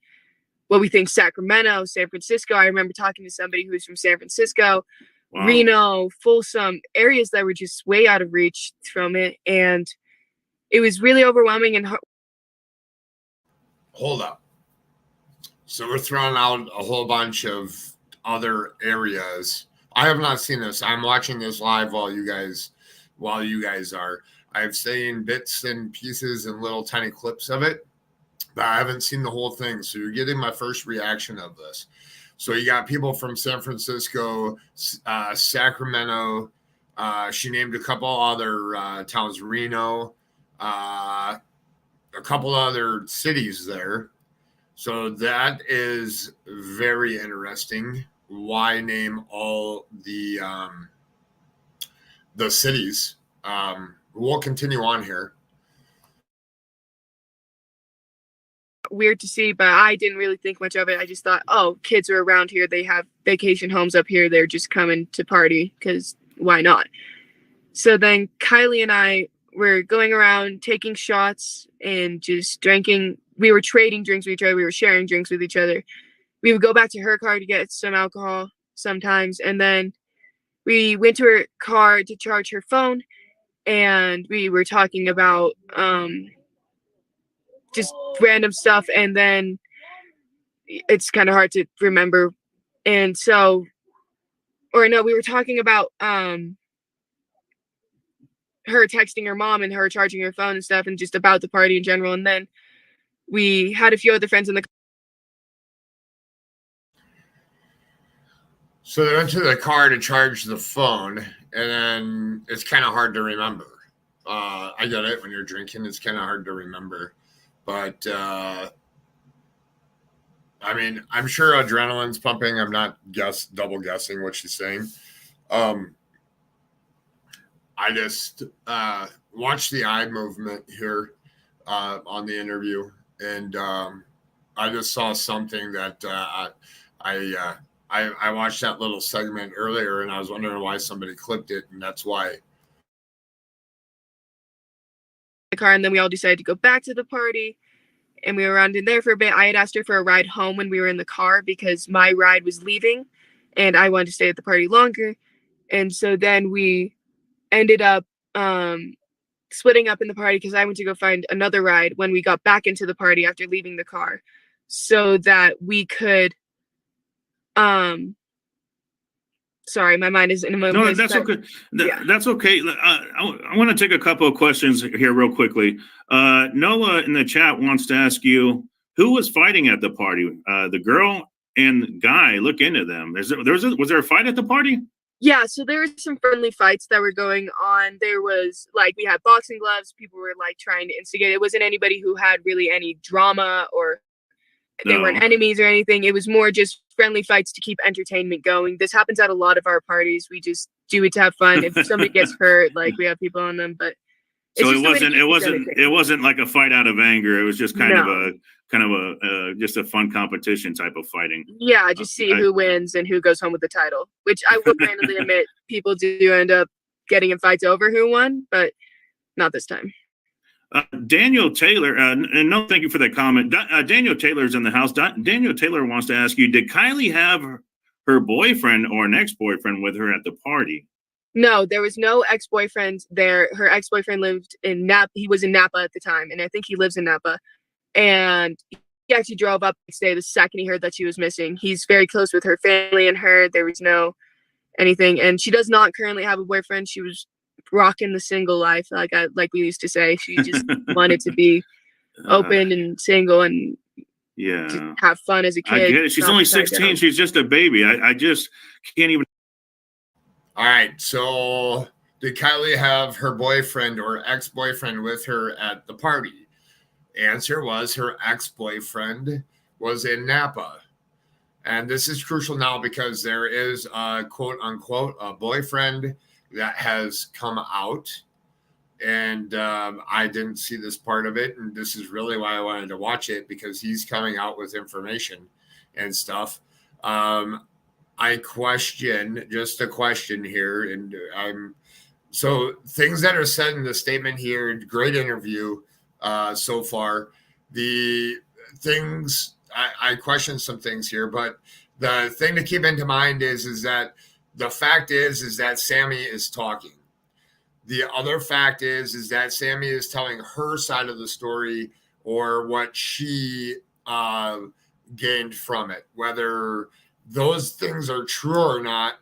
what we think Sacramento, San Francisco. I remember talking to somebody who was from San Francisco, Reno, Folsom, areas that were just way out of reach from it. And it was really overwhelming and Hold up. So we're throwing out a whole bunch of other areas. I have not seen this. I'm watching this live while you guys are. I've seen bits and pieces and little tiny clips of it, but I haven't seen the whole thing. So you're getting my first reaction of this. So you got people from San Francisco, Sacramento. She named a couple other towns, Reno, a couple other cities there. So that is very interesting. Why name all the cities? We'll continue on here. weird to see, but I didn't really think much of it. I just thought, oh, kids are around here. They have vacation homes up here. They're just coming to party because why not? So then Kylie and I were going around taking shots and just drinking. We were trading drinks with each other. We were sharing drinks with each other. We would go back to her car to get some alcohol sometimes. And then we went to her car to charge her phone. And we were talking about just random stuff. And then it's kind of hard to remember. And so, or no, we were talking about her texting her mom and her charging her phone and stuff, and just about the party in general. And then we had a few other friends in the car. So they went to the car to charge the phone, and then it's kind of hard to remember. I get it. When you're drinking, it's kind of hard to remember. But, I mean, I'm sure adrenaline's pumping. I'm not double guessing what she's saying. I just watched the eye movement here on the interview, and I just saw something that I watched that little segment earlier, and I was wondering why somebody clipped it, and that's why. The car, and then we all decided to go back to the party, and we were around in there for a bit. I had asked her for a ride home when we were in the car because my ride was leaving, and I wanted to stay at the party longer. And so then we ended up splitting up in the party because I went to go find another ride when we got back into the party after leaving the car, so that we could sorry, my mind is in a moment. No, that's okay. That's okay. I want to take a couple of questions here real quickly. Noah in the chat wants to ask you, who was fighting at the party? The girl and guy, look into them. Was there a fight at the party? Yeah, so there were some friendly fights that were going on. There was, like, we had boxing gloves. People were, like, trying to instigate. It wasn't anybody who had really any drama or they weren't enemies or anything. It was more just friendly fights to keep entertainment going. This happens at a lot of our parties. We just do it to have fun. If somebody gets hurt, like we have people on them, but so it wasn't like a fight out of anger. It was just kind of a just a fun competition type of fighting. Yeah, just see who wins and who goes home with the title, which I will randomly admit people do end up getting in fights over who won, but not this time. Daniel Taylor, and no, thank you for that comment. Daniel Taylor's in the house. Daniel Taylor wants to ask you, did Kylie have her boyfriend or an ex-boyfriend with her at the party? No, there was no ex-boyfriend there. Her ex-boyfriend lived in Napa. He was in Napa at the time, and I think he lives in Napa. And he actually drove up the next day the second he heard that she was missing. He's very close with her family and her. There was no anything. And she does not currently have a boyfriend. She was rocking the single life, like we used to say. She just wanted to be open and single and have fun as a kid. I get it. She's only 16. She's just a baby. I just can't even. All right. So did Kylie have her boyfriend or ex-boyfriend with her at the party? Answer was her ex-boyfriend was in Napa. And this is crucial now because there is a quote unquote a boyfriend that has come out. And I didn't see this part of it. And this is really why I wanted to watch it, because he's coming out with information and stuff. I question, just a question here. And so things that are said in the statement here, great interview so far. The things, I question some things here, but the thing to keep into mind is that the fact is that Sammy is talking. The other fact is that Sammy is telling her side of the story, or what she gained from it. Whether those things are true or not,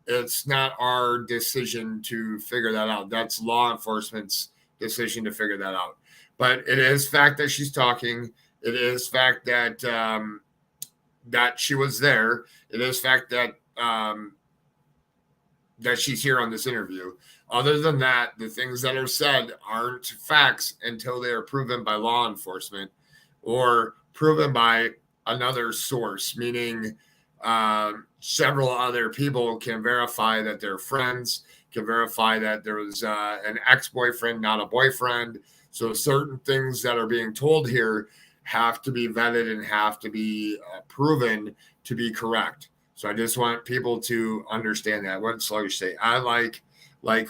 it's not our decision to figure that out. That's law enforcement's decision to figure that out. But it is fact that she's talking. It is fact that that she was there. It is fact that that she's here on this interview. Other than that, the things that are said aren't facts until they are proven by law enforcement or proven by another source, meaning several other people can verify that they're friends, can verify that there was an ex-boyfriend, not a boyfriend. So certain things that are being told here have to be vetted and have to be proven to be correct. So I just want people to understand that. What sluggish say? I like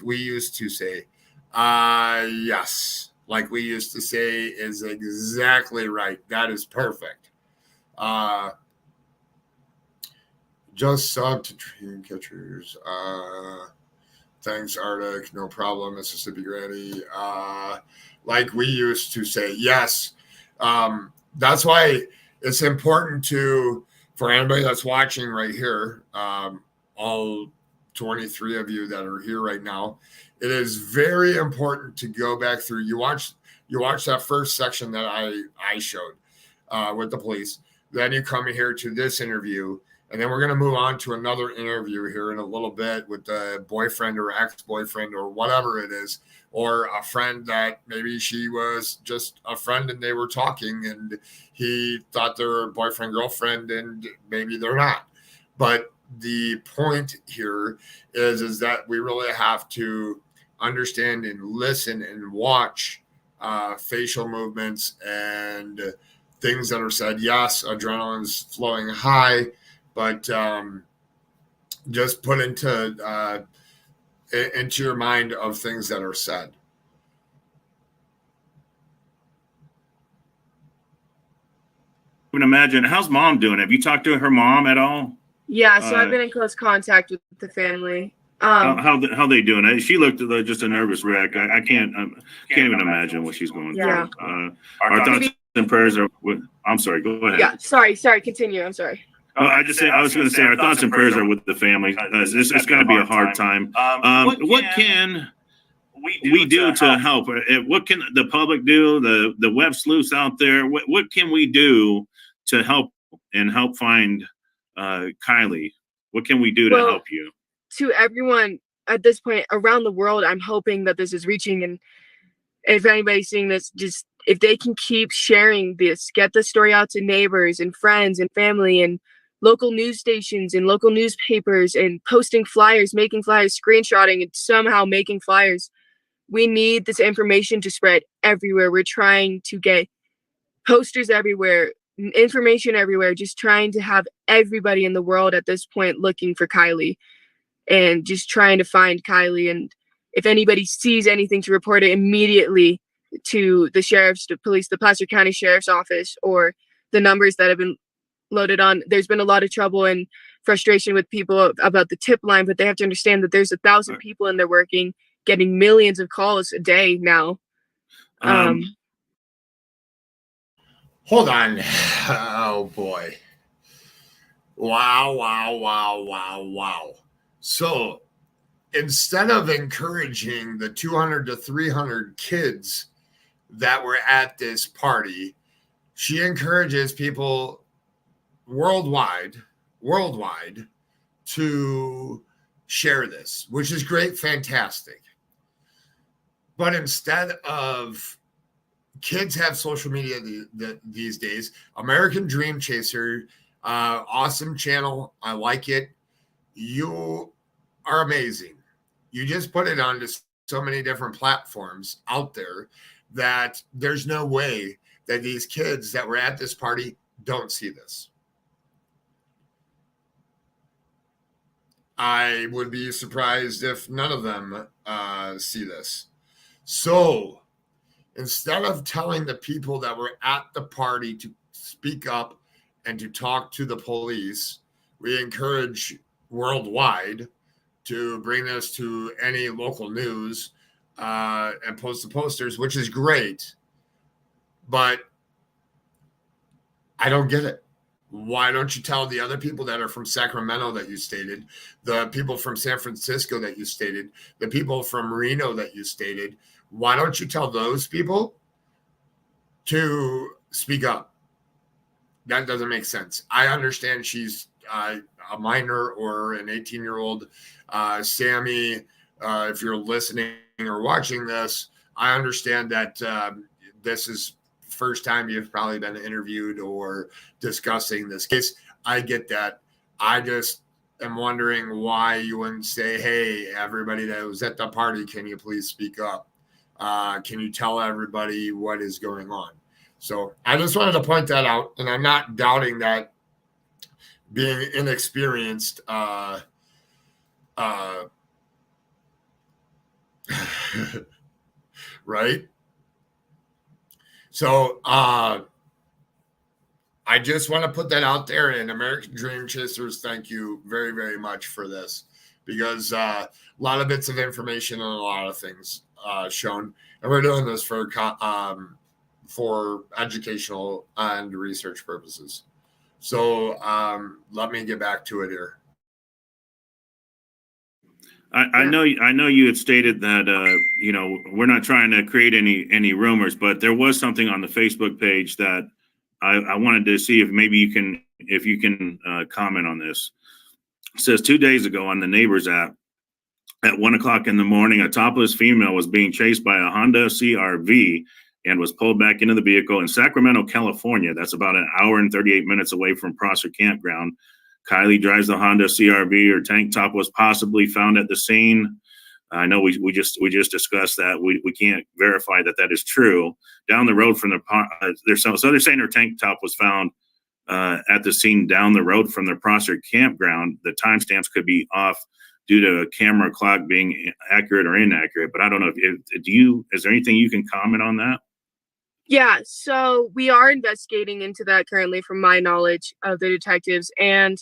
we used to say. Yes, like we used to say is exactly right. That is perfect. Just sub to dream catchers. Thanks, Arctic. No problem, Mississippi Granny. Like we used to say. Yes. That's why it's important for anybody that's watching right here, all 23 of you that are here right now, it is very important to go back through. You watch that first section that I showed with the police. Then you come here to this interview, and then we're going to move on to another interview here in a little bit with the boyfriend or ex-boyfriend or whatever it is, or a friend that maybe she was just a friend and they were talking and he thought they were boyfriend, girlfriend, and maybe they're not. But the point here is that we really have to understand and listen and watch facial movements and things that are said. Yes, adrenaline's flowing high, but just put into your mind of things that are said. I can imagine. How's mom doing? Have you talked to her mom at all? Yeah, so I've been in close contact with the family. How they doing? She looked just a nervous wreck. I can't even imagine what she's going through. Yeah. Our thoughts and prayers are with. I'm sorry. Go ahead. Yeah. Sorry. Continue. I'm sorry. I was going to say our thoughts and prayers are with the family. It's going to be a hard time. What can we do to help? What can the public do? The web sleuths out there. What can we do to help find Kylie? What can we do to help you? To everyone at this point around the world, I'm hoping that this is reaching, and if anybody's seeing this, just if they can keep sharing this, get the story out to neighbors and friends and family and local news stations and local newspapers and posting flyers, making flyers, screenshotting and somehow making flyers. We need this information to spread everywhere. We're trying to get posters everywhere, information everywhere, just trying to have everybody in the world at this point looking for Kylie and just trying to find Kylie. And if anybody sees anything, to report it immediately to the sheriff's, the police, the Placer County Sheriff's Office, or the numbers that have been loaded on. There's been a lot of trouble and frustration with people about the tip line, but they have to understand that there's 1,000 people in there working, getting millions of calls a day now. Hold on. Oh boy. Wow. So instead of encouraging the 200 to 300 kids that were at this party, she encourages people worldwide to share this, which is great, fantastic. But instead of, kids have social media these days. American Dream Chaser, awesome channel. I like it. You are amazing. You just put it onto so many different platforms out there that there's no way that these kids that were at this party don't see this. I would be surprised if none of them see this. So instead of telling the people that were at the party to speak up and to talk to the police, we encourage worldwide to bring this to any local news and post the posters, which is great. But I don't get it. Why don't you tell the other people that are from Sacramento that you stated, the people from San Francisco that you stated, the people from Reno that you stated, why don't you tell those people to speak up? That doesn't make sense. I understand she's a minor or an 18-year-old. Sammy, if you're listening or watching this, I understand that this is first time you've probably been interviewed or discussing this case. I get that. I just am wondering why you wouldn't say, hey, everybody that was at the party, can you please speak up? Can you tell everybody what is going on? So I just wanted to point that out, and I'm not doubting that being inexperienced right? So I just want to put that out there. And American Dream Chasers, thank you very, very much for this, because a lot of bits of information and a lot of things shown. And we're doing this for educational and research purposes. So let me get back to it here. I know you had stated that we're not trying to create any rumors, but there was something on the Facebook page that I wanted to see if maybe you can comment on this. It says 2 days ago on the Neighbors app, at 1 o'clock in the morning, a topless female was being chased by a Honda CR-V and was pulled back into the vehicle in Sacramento, California. That's about an hour and 38 minutes away from Prosser Campground. Kylie drives the Honda CR-V. Her tank top was possibly found at the scene. I know we just discussed that. We can't verify that is true. Down the road from the so they're saying her tank top was found at the scene down the road from the Prosser Campground. The timestamps could be off due to a camera clock being accurate or inaccurate. But I don't know is there anything you can comment on that? Yeah, so we are investigating into that currently, from my knowledge of the detectives, and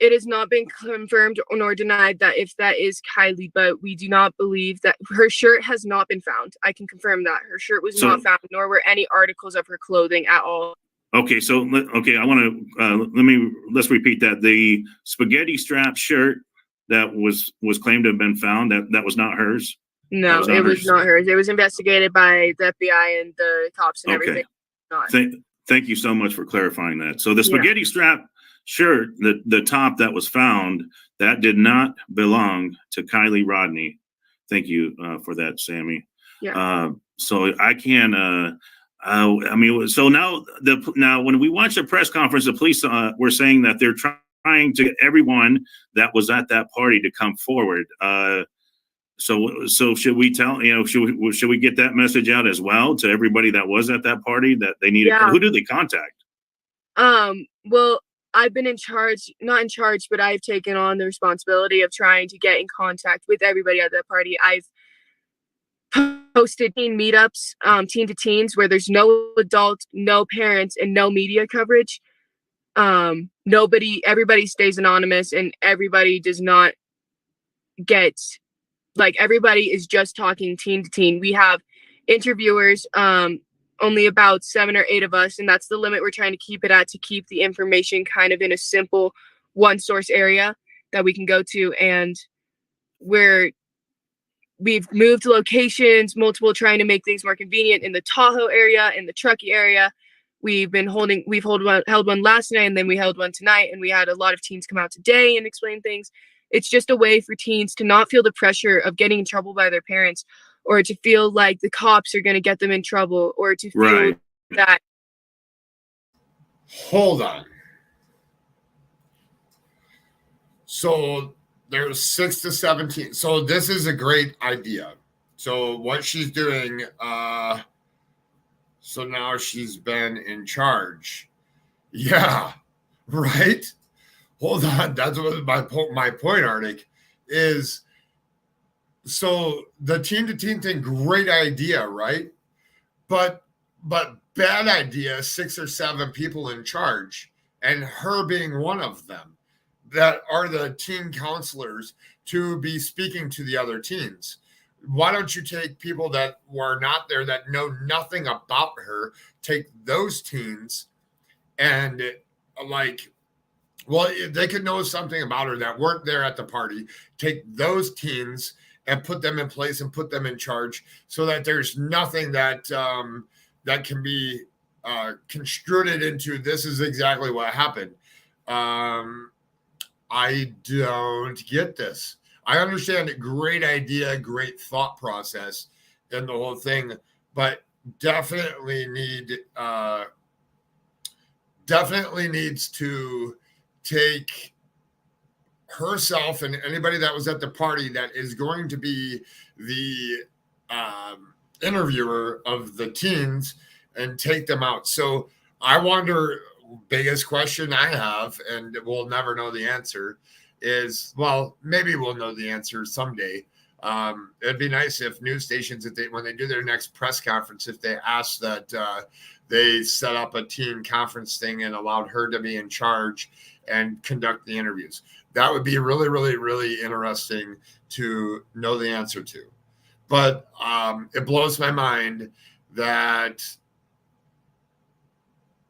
it has not been confirmed nor denied that if that is Kylie, but we do not believe that her shirt has not been found. I can confirm that her shirt was not found, nor were any articles of her clothing at all. Okay, so I want to let's repeat that. The spaghetti strap shirt that was claimed to have been found, that was not hers. No, it was not hers. It was investigated by the FBI and the cops and everything. Thank you so much for clarifying that. So the spaghetti strap shirt, the top that was found, that did not belong to Kylie Rodni. Thank you for that, Sammy. So I can. I mean, so now when we watch the press conference, the police were saying that they're trying to get everyone that was at that party to come forward. So should we tell, should we get that message out as well to everybody that was at that party that they needed? Yeah. Who did they contact? Well, I've been not in charge, but I've taken on the responsibility of trying to get in contact with everybody at that party. I've posted teen meetups, teen to teens, where there's no adults, no parents, and no media coverage. Everybody stays anonymous, and everybody does not get, everybody is just talking teen to teen. We have interviewers, only about 7 or 8 of us, and that's the limit we're trying to keep it at, to keep the information kind of in a simple one source area that we can go to. And we've moved locations, multiple, trying to make things more convenient in the Tahoe area, in the Truckee area. We've held one last night, and then we held one tonight, and we had a lot of teens come out today and explain things. It's just a way for teens to not feel the pressure of getting in trouble by their parents, or to feel like the cops are going to get them in trouble, or to feel that. Hold on. So there's 6 to 17. So this is a great idea. So what she's doing, so now she's been in charge. Yeah, right? Hold on. That's what my point, Arctic, is. So the teen to teen thing, great idea, right? But bad idea, 6 or 7 people in charge, and her being one of them, that are the teen counselors to be speaking to the other teens. Why don't you take people that were not there, that know nothing about her, take those teens and they could know something about her that weren't there at the party, take those teens and put them in place and put them in charge, so that there's nothing that that can be construed into this is exactly what happened. I don't get this. I understand it. Great idea, great thought process in the whole thing, but definitely needs to take herself and anybody that was at the party that is going to be the interviewer of the teens and take them out. So I wonder, biggest question I have, and we'll never know the answer, is, well, maybe we'll know the answer someday. It'd be nice if news stations, when they do their next press conference, if they ask that they set up a teen conference thing and allowed her to be in charge and conduct the interviews. That would be really, really, really interesting to know the answer to. But it blows my mind that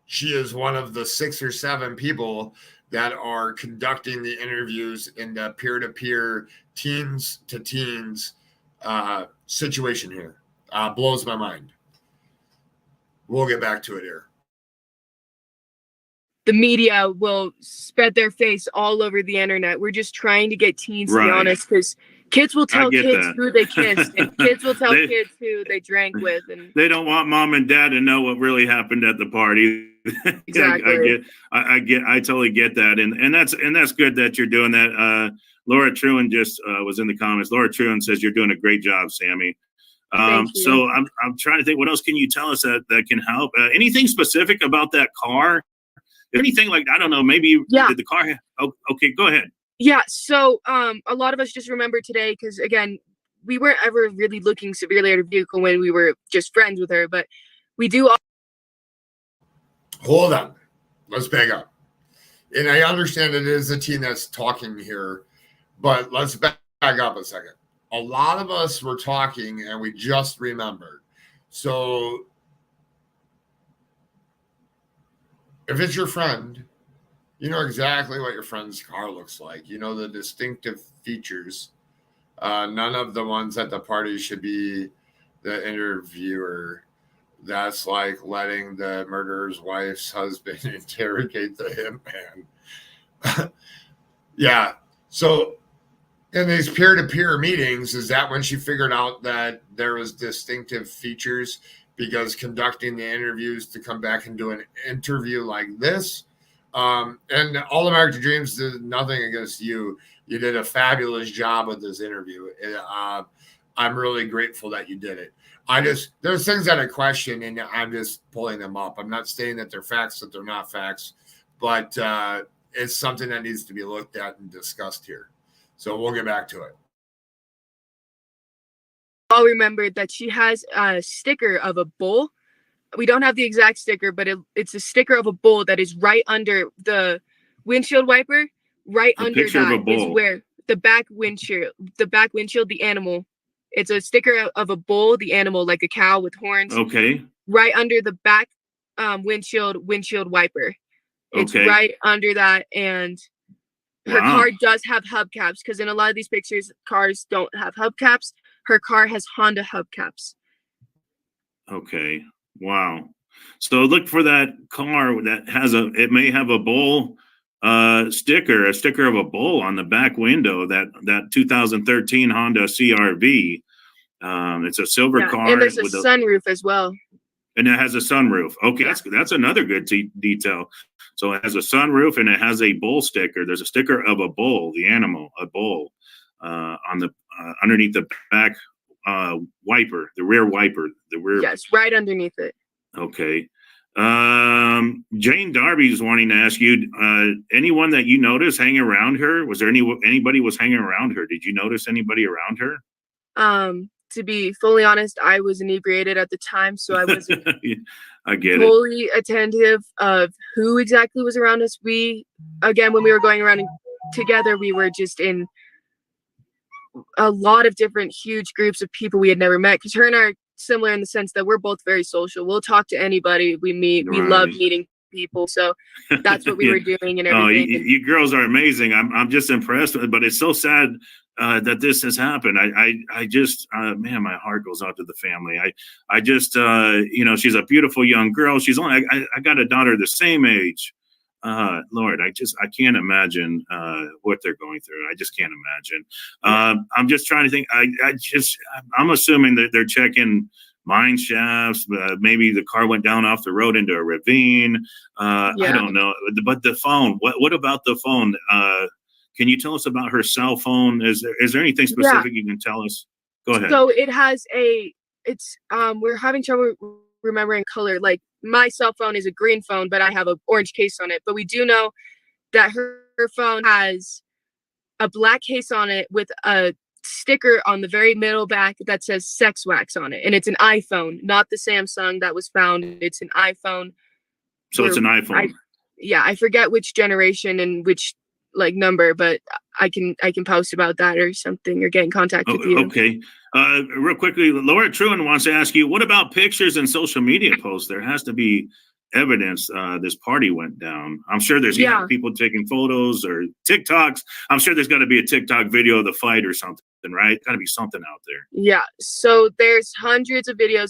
she is one of the 6 or 7 people that are conducting the interviews in the peer-to-peer, teens to teens situation here. Blows my mind. We'll get back to it here. The media will spread their face all over the internet. We're just trying to get teens to be honest, because kids will tell kids who they kissed, and kids will tell kids who they drank with, and they don't want mom and dad to know what really happened at the party. Exactly. I totally get that, and that's good that you're doing that. Laura Truan just was in the comments. Laura Truan says you're doing a great job, Sammy. So I'm trying to think, what else can you tell us that can help? Anything specific about that car? Anything like, I don't know, maybe did the car? Oh, okay, go ahead. Yeah, so a lot of us just remember today, because again, we weren't ever really looking severely at her vehicle when we were just friends with her, but we do. Hold on, let's back up. And I understand it is the team that's talking here, but let's back up a second. A lot of us were talking and we just remembered. So if it's your friend, you know exactly what your friend's car looks like. You know the distinctive features. None of the ones at the party should be the interviewer. That's like letting the murderer's wife's husband interrogate the hitman. Yeah. So In these peer-to-peer meetings, is that when she figured out that there was distinctive features? Because conducting the interviews to come back and do an interview like this, and All American Dreams did nothing against you. You did a fabulous job with this interview. I'm really grateful that you did it. There's things that I question, and I'm just pulling them up. I'm not saying that they're facts, that they're not facts, but it's something that needs to be looked at and discussed here. So we'll get back to it. I'll remember that she has a sticker of a bull. We don't have the exact sticker, but it's a sticker of a bull that is right under the windshield wiper. Right under that is where the back windshield, the animal. It's a sticker of a bull, the animal, like a cow with horns. Okay. Right under the back windshield wiper. It's right under that, and her car does have hubcaps, because in a lot of these pictures, cars don't have hubcaps. Her car has Honda hubcaps. Okay. Wow. So look for that car that has it may have a bull sticker, a sticker of a bull on the back window, that 2013 Honda CRV. It's a silver car. And there's a sunroof as well. And it has a sunroof. Okay, that's another good detail. So it has a sunroof and it has a bull sticker. There's a sticker of a bull, the animal, a bull, on the underneath the back wiper, the rear wiper, Yes, right underneath it. Okay. Jane Darby's wanting to ask you, anyone that you noticed hanging around her? Was there anybody was hanging around her? Did you notice anybody around her? To be fully honest, I was inebriated at the time, so I wasn't I get fully attentive of who exactly was around us. Again, when we were going around together, we were just in a lot of different huge groups of people we had never met, because her and I are similar in the sense that we're both very social. We'll talk to anybody we meet. We love meeting people. So that's what we were doing and everything. Oh, you girls are amazing. I'm just impressed, but it's so sad that this has happened. I just, man, my heart goes out to the family. I just, she's a beautiful young girl. She's only, I got a daughter the same age. Lord, I can't imagine what they're going through. I just can't imagine. I'm just trying to think. I'm assuming that they're checking mine shafts. Maybe the car went down off the road into a ravine. I don't know. But the phone. What about the phone? Can you tell us about her cell phone? Is there anything specific you can tell us? Go ahead. So it has we're having trouble remembering color. Like, my cell phone is a green phone, but I have an orange case on it. But we do know that her phone has a black case on it with a sticker on the very middle back that says sex wax on it. And it's an iPhone, not the Samsung that was found. It's an iPhone. So it's an iPhone. I forget which generation and which number, but I can post about that or something, or get in contact with you. Okay. Real quickly, Laura Truan wants to ask you, what about pictures and social media posts? There has to be evidence this party went down. I'm sure there's people taking photos or TikToks. I'm sure there's got to be a TikTok video of the fight or something, right? Got to be something out there. Yeah. So there's hundreds of videos.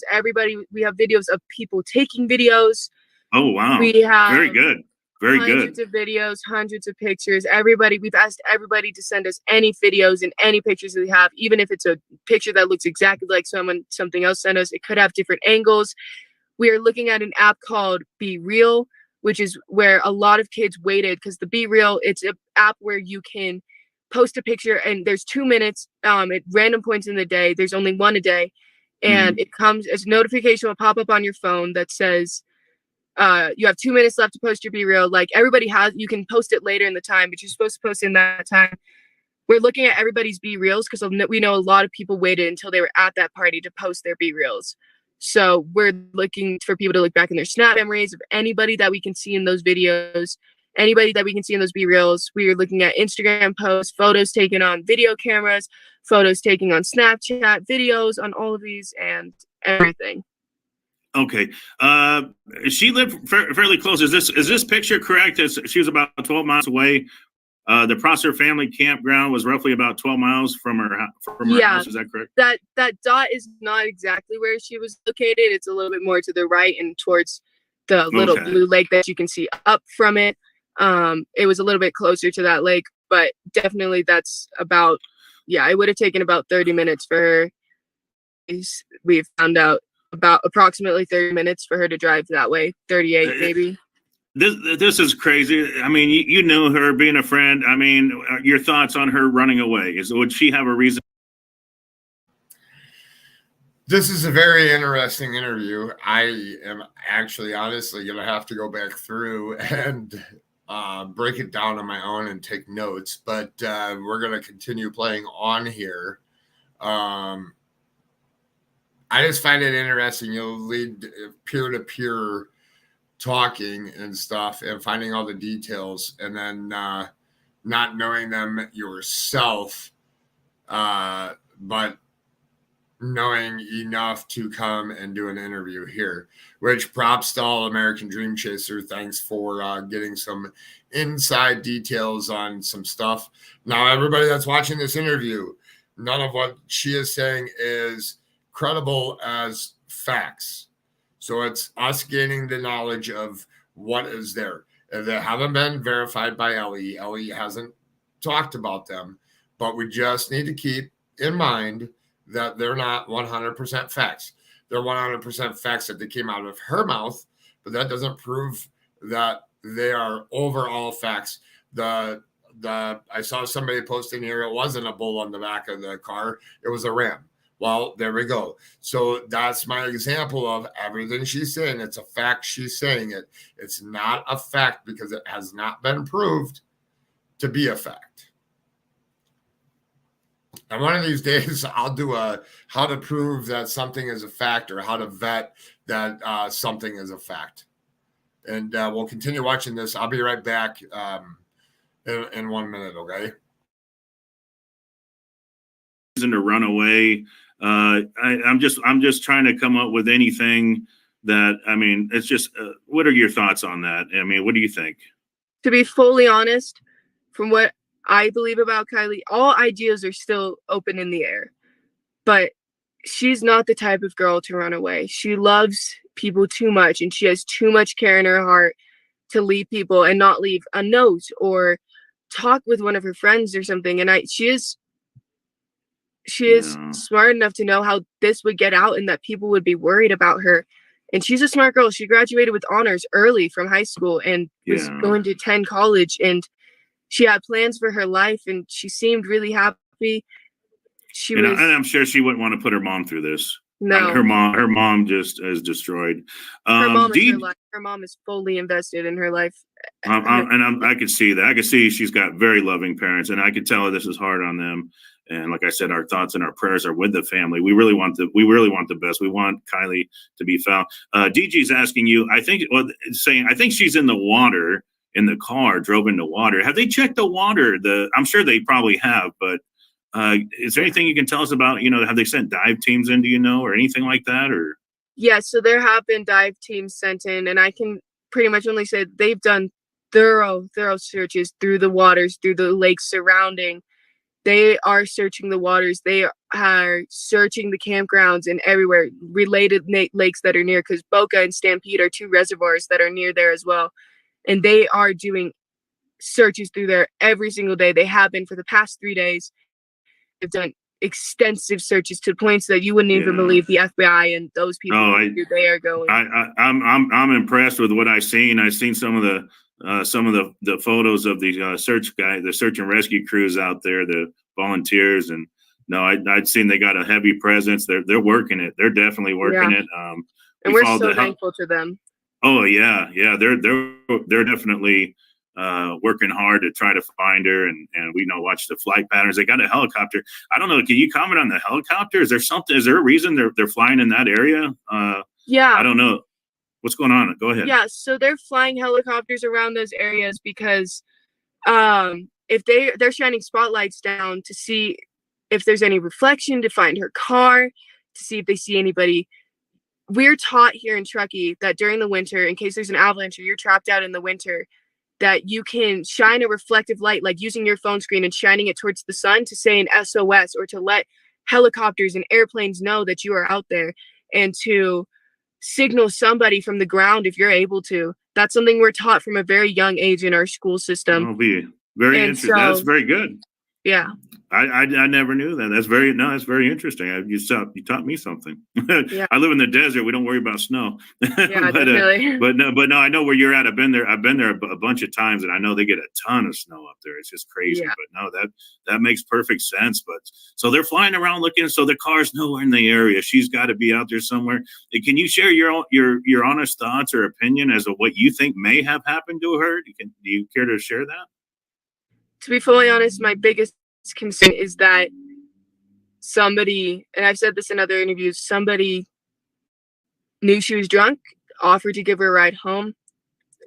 We have videos of people taking videos. Oh, wow. We have very good. Very good. Hundreds of videos, hundreds of pictures. We've asked everybody to send us any videos and any pictures that they have, even if it's a picture that looks exactly like something else sent us. It could have different angles. We are looking at an app called Be Real, which is where a lot of kids waited, because the Be Real, it's an app where you can post a picture and there's 2 minutes at random points in the day. There's only one a day. And it comes as a notification will pop up on your phone that says, you have 2 minutes left to post your Be Real. Like, everybody has, you can post it later in the time, but you're supposed to post in that time. We're looking at everybody's Be Reals, because we know a lot of people waited until they were at that party to post their Be Reals. So we're looking for people to look back in their Snap memories of anybody that we can see in those videos, anybody that we can see in those Be Reals. We are looking at Instagram posts, photos taken on video cameras, photos taken on Snapchat, videos on all of these, and everything. Okay. She lived fairly close. Is this picture correct? She was about 12 miles away. The Prosser family campground was roughly about 12 miles from her house. Is that correct? That dot is not exactly where she was located. It's a little bit more to the right and towards the little blue lake that you can see up from it. It was a little bit closer to that lake, but definitely that's about yeah, it would have taken about 30 minutes for her. We found out about approximately 30 minutes for her to drive that way, 38 maybe. This is crazy. I mean, you know her, being a friend. I mean, your thoughts on her running away? Would she have a reason? This is a very interesting interview. I am actually honestly going to have to go back through and break it down on my own and take notes, but we're going to continue playing on here. I just find it interesting. You'll lead peer-to-peer talking and stuff and finding all the details, and then not knowing them yourself, but knowing enough to come and do an interview here, which props to all American Dream Chaser. Thanks for getting some inside details on some stuff. Now, everybody that's watching this interview, none of what she is saying is credible as facts. So it's us gaining the knowledge of what is there. They haven't been verified by Ellie. Ellie hasn't talked about them, but we just need to keep in mind that they're not 100% facts. They're 100% facts that they came out of her mouth, but that doesn't prove that they are overall facts. I saw somebody posting here, it wasn't a bull on the back of the car, it was a ram. Well, there we go. So that's my example of everything she's saying. It's a fact she's saying it. It's not a fact because it has not been proved to be a fact. And one of these days, I'll do a how to prove that something is a fact or how to vet that something is a fact. And we'll continue watching this. I'll be right back in 1 minute, okay? Reason to run away. I'm just trying to come up with anything that, I mean, it's just, what are your thoughts on that? I mean, what do you think? To be fully honest, from what I believe about Kylie, all ideas are still open in the air, but she's not the type of girl to run away. She loves people too much, and she has too much care in her heart to leave people and not leave a note or talk with one of her friends or something. And she is smart enough to know how this would get out and that people would be worried about her. And she's a smart girl. She graduated with honors early from high school and was going to attend college, and she had plans for her life, and she seemed really happy. And I'm sure she wouldn't want to put her mom through this. No, her mom just is destroyed. Her mom is her life. Her mom is fully invested in her life. I could see that. I could see she's got very loving parents, and I could tell her this is hard on them. And like I said, our thoughts and our prayers are with the family. We really want the best. We want Kylie to be found. DG's asking you, I think she's in the water. In the car, drove into water. Have they checked the water? I'm sure they probably have, but is there anything you can tell us about, have they sent dive teams in, do you know, or anything like that? Or yeah, so there have been dive teams sent in, and I can pretty much only say they've done thorough searches through the waters, through the lakes surrounding. They are searching the waters. They are searching the campgrounds and everywhere, related lakes that are near, because Boca and Stampede are two reservoirs that are near there as well. And they are doing searches through there every single day. They have been for the past 3 days. They've done extensive searches to points that you wouldn't even believe the FBI and those people they are going. I'm impressed with what I've seen. I've seen some of the photos of the search and rescue crews out there, the volunteers, and I'd seen they got a heavy presence. They're working it. They're definitely working it. And we're so thankful to them. Oh yeah. They're definitely working hard to try to find her, and we watch the flight patterns. They got a helicopter. I don't know. Can you comment on the helicopter? Is there a reason they're flying in that area? Yeah. I don't know. What's going on? Go ahead. Yeah, so they're flying helicopters around those areas because if they're shining spotlights down to see if there's any reflection, to find her car, to see if they see anybody. We're taught here in Truckee that during the winter, in case there's an avalanche or you're trapped out in the winter, that you can shine a reflective light, like using your phone screen and shining it towards the sun to say an SOS, or to let helicopters and airplanes know that you are out there, and to signal somebody from the ground if you're able to. That's something we're taught from a very young age in our school system. That'll be very interesting. That's very good. Yeah. I never knew that. That's very interesting. You taught me something. Yeah. I live in the desert. We don't worry about snow. Yeah, but, definitely. but no, I know where you're at. I've been there a bunch of times, and I know they get a ton of snow up there. It's just crazy. Yeah. But no, that makes perfect sense. But so they're flying around looking. So the car's nowhere in the area. She's got to be out there somewhere. Can you share your honest thoughts or opinion as to what you think may have happened to her? Do you care to share that? To be fully honest, my biggest concern is that somebody, and I've said this in other interviews, somebody knew she was drunk, offered to give her a ride home,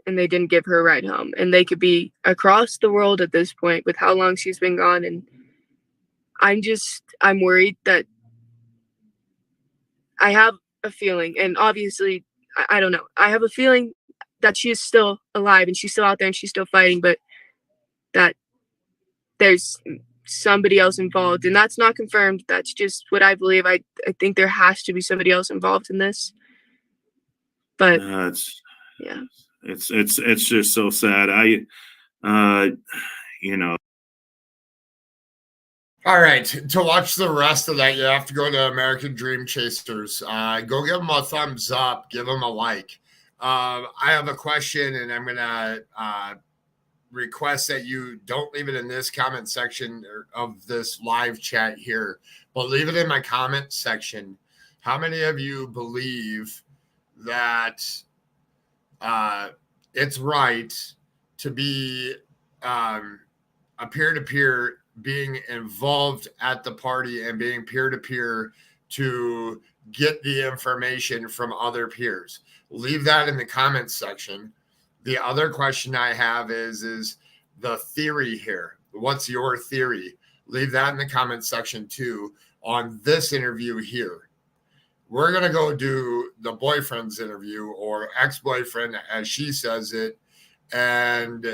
and they didn't give her a ride home. And they could be across the world at this point with how long she's been gone. And I'm worried that I have a feeling, and obviously, I don't know. I have a feeling that she is still alive and she's still out there and she's still fighting, but that there's somebody else involved, and that's not confirmed. That's just what I believe. I think there has to be somebody else involved in this. But it's just so sad. All right, to watch the rest of that, you have to go to American Dream Chasers. Go give them a thumbs up, give them a like. I have a question, and I'm gonna request that you don't leave it in this comment section of this live chat here, but leave it in my comment section. How many of you believe that it's right to be a peer-to-peer being involved at the party and being peer-to-peer to get the information from other peers? Leave that in the comments section. The other question I have is the theory here. What's your theory? Leave that in the comments section too on this interview here. We're going to go do the boyfriend's interview, or ex-boyfriend as she says it, and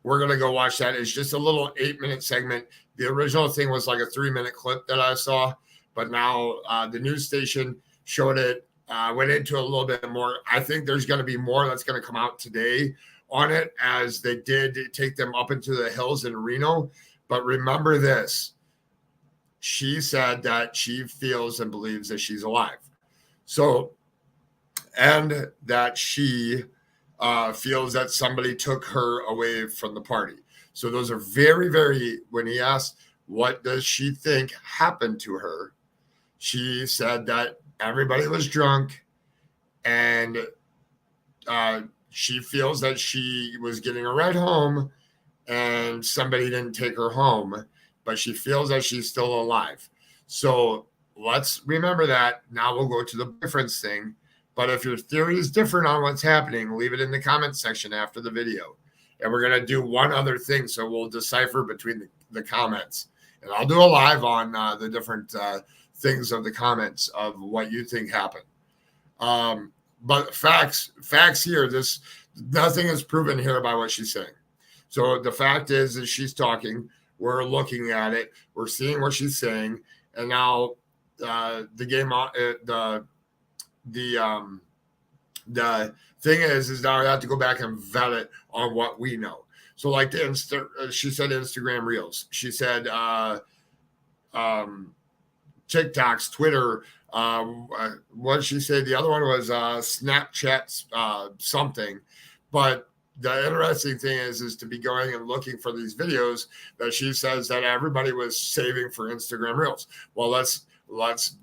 we're going to go watch that. It's just a little 8-minute segment. The original thing was like a 3-minute clip that I saw, but now the news station showed it, went into a little bit more. I think there's going to be more that's going to come out today on it, as they did take them up into the hills in Reno. But remember this, she said that she feels and believes that she's alive. So, and that she feels that somebody took her away from the party. So those are very, very, when he asked, what does she think happened to her? She said that everybody was drunk, and she feels that she was getting a ride home and somebody didn't take her home, but she feels that she's still alive. So let's remember that. Now we'll go to the boyfriend's thing. But if your theory is different on what's happening, leave it in the comment section after the video. And we're going to do one other thing, so we'll decipher between the comments. And I'll do a live on the different things of the comments of what you think happened. But facts here, nothing is proven here by what she's saying. So the fact is she's talking. We're looking at it. We're seeing what she's saying. And now the thing is now I have to go back and vet it on what we know. So like she said Instagram Reels. She said TikToks, Twitter. What did she say? The other one was Snapchat something. But the interesting thing is to be going and looking for these videos that she says that everybody was saving for Instagram Reels. Well, let's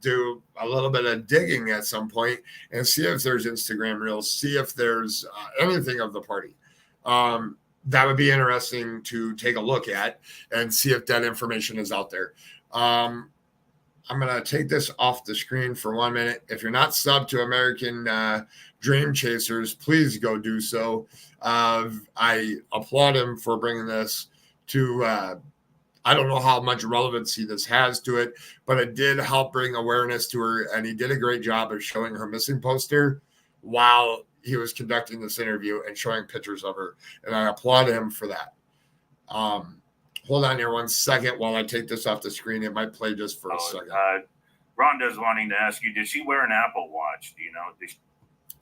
do a little bit of digging at some point and see if there's Instagram Reels, see if there's anything of the party. That would be interesting to take a look at and see if that information is out there. I'm going to take this off the screen for 1 minute. If you're not subbed to American Dream Chasers, please go do so. I applaud him for bringing this to, I don't know how much relevancy this has to it, but it did help bring awareness to her, and he did a great job of showing her missing poster while he was conducting this interview and showing pictures of her, and I applaud him for that. Hold on here 1 second while I take this off the screen. It might play just for a second. Rhonda's wanting to ask you, did she wear an Apple Watch? Do you know?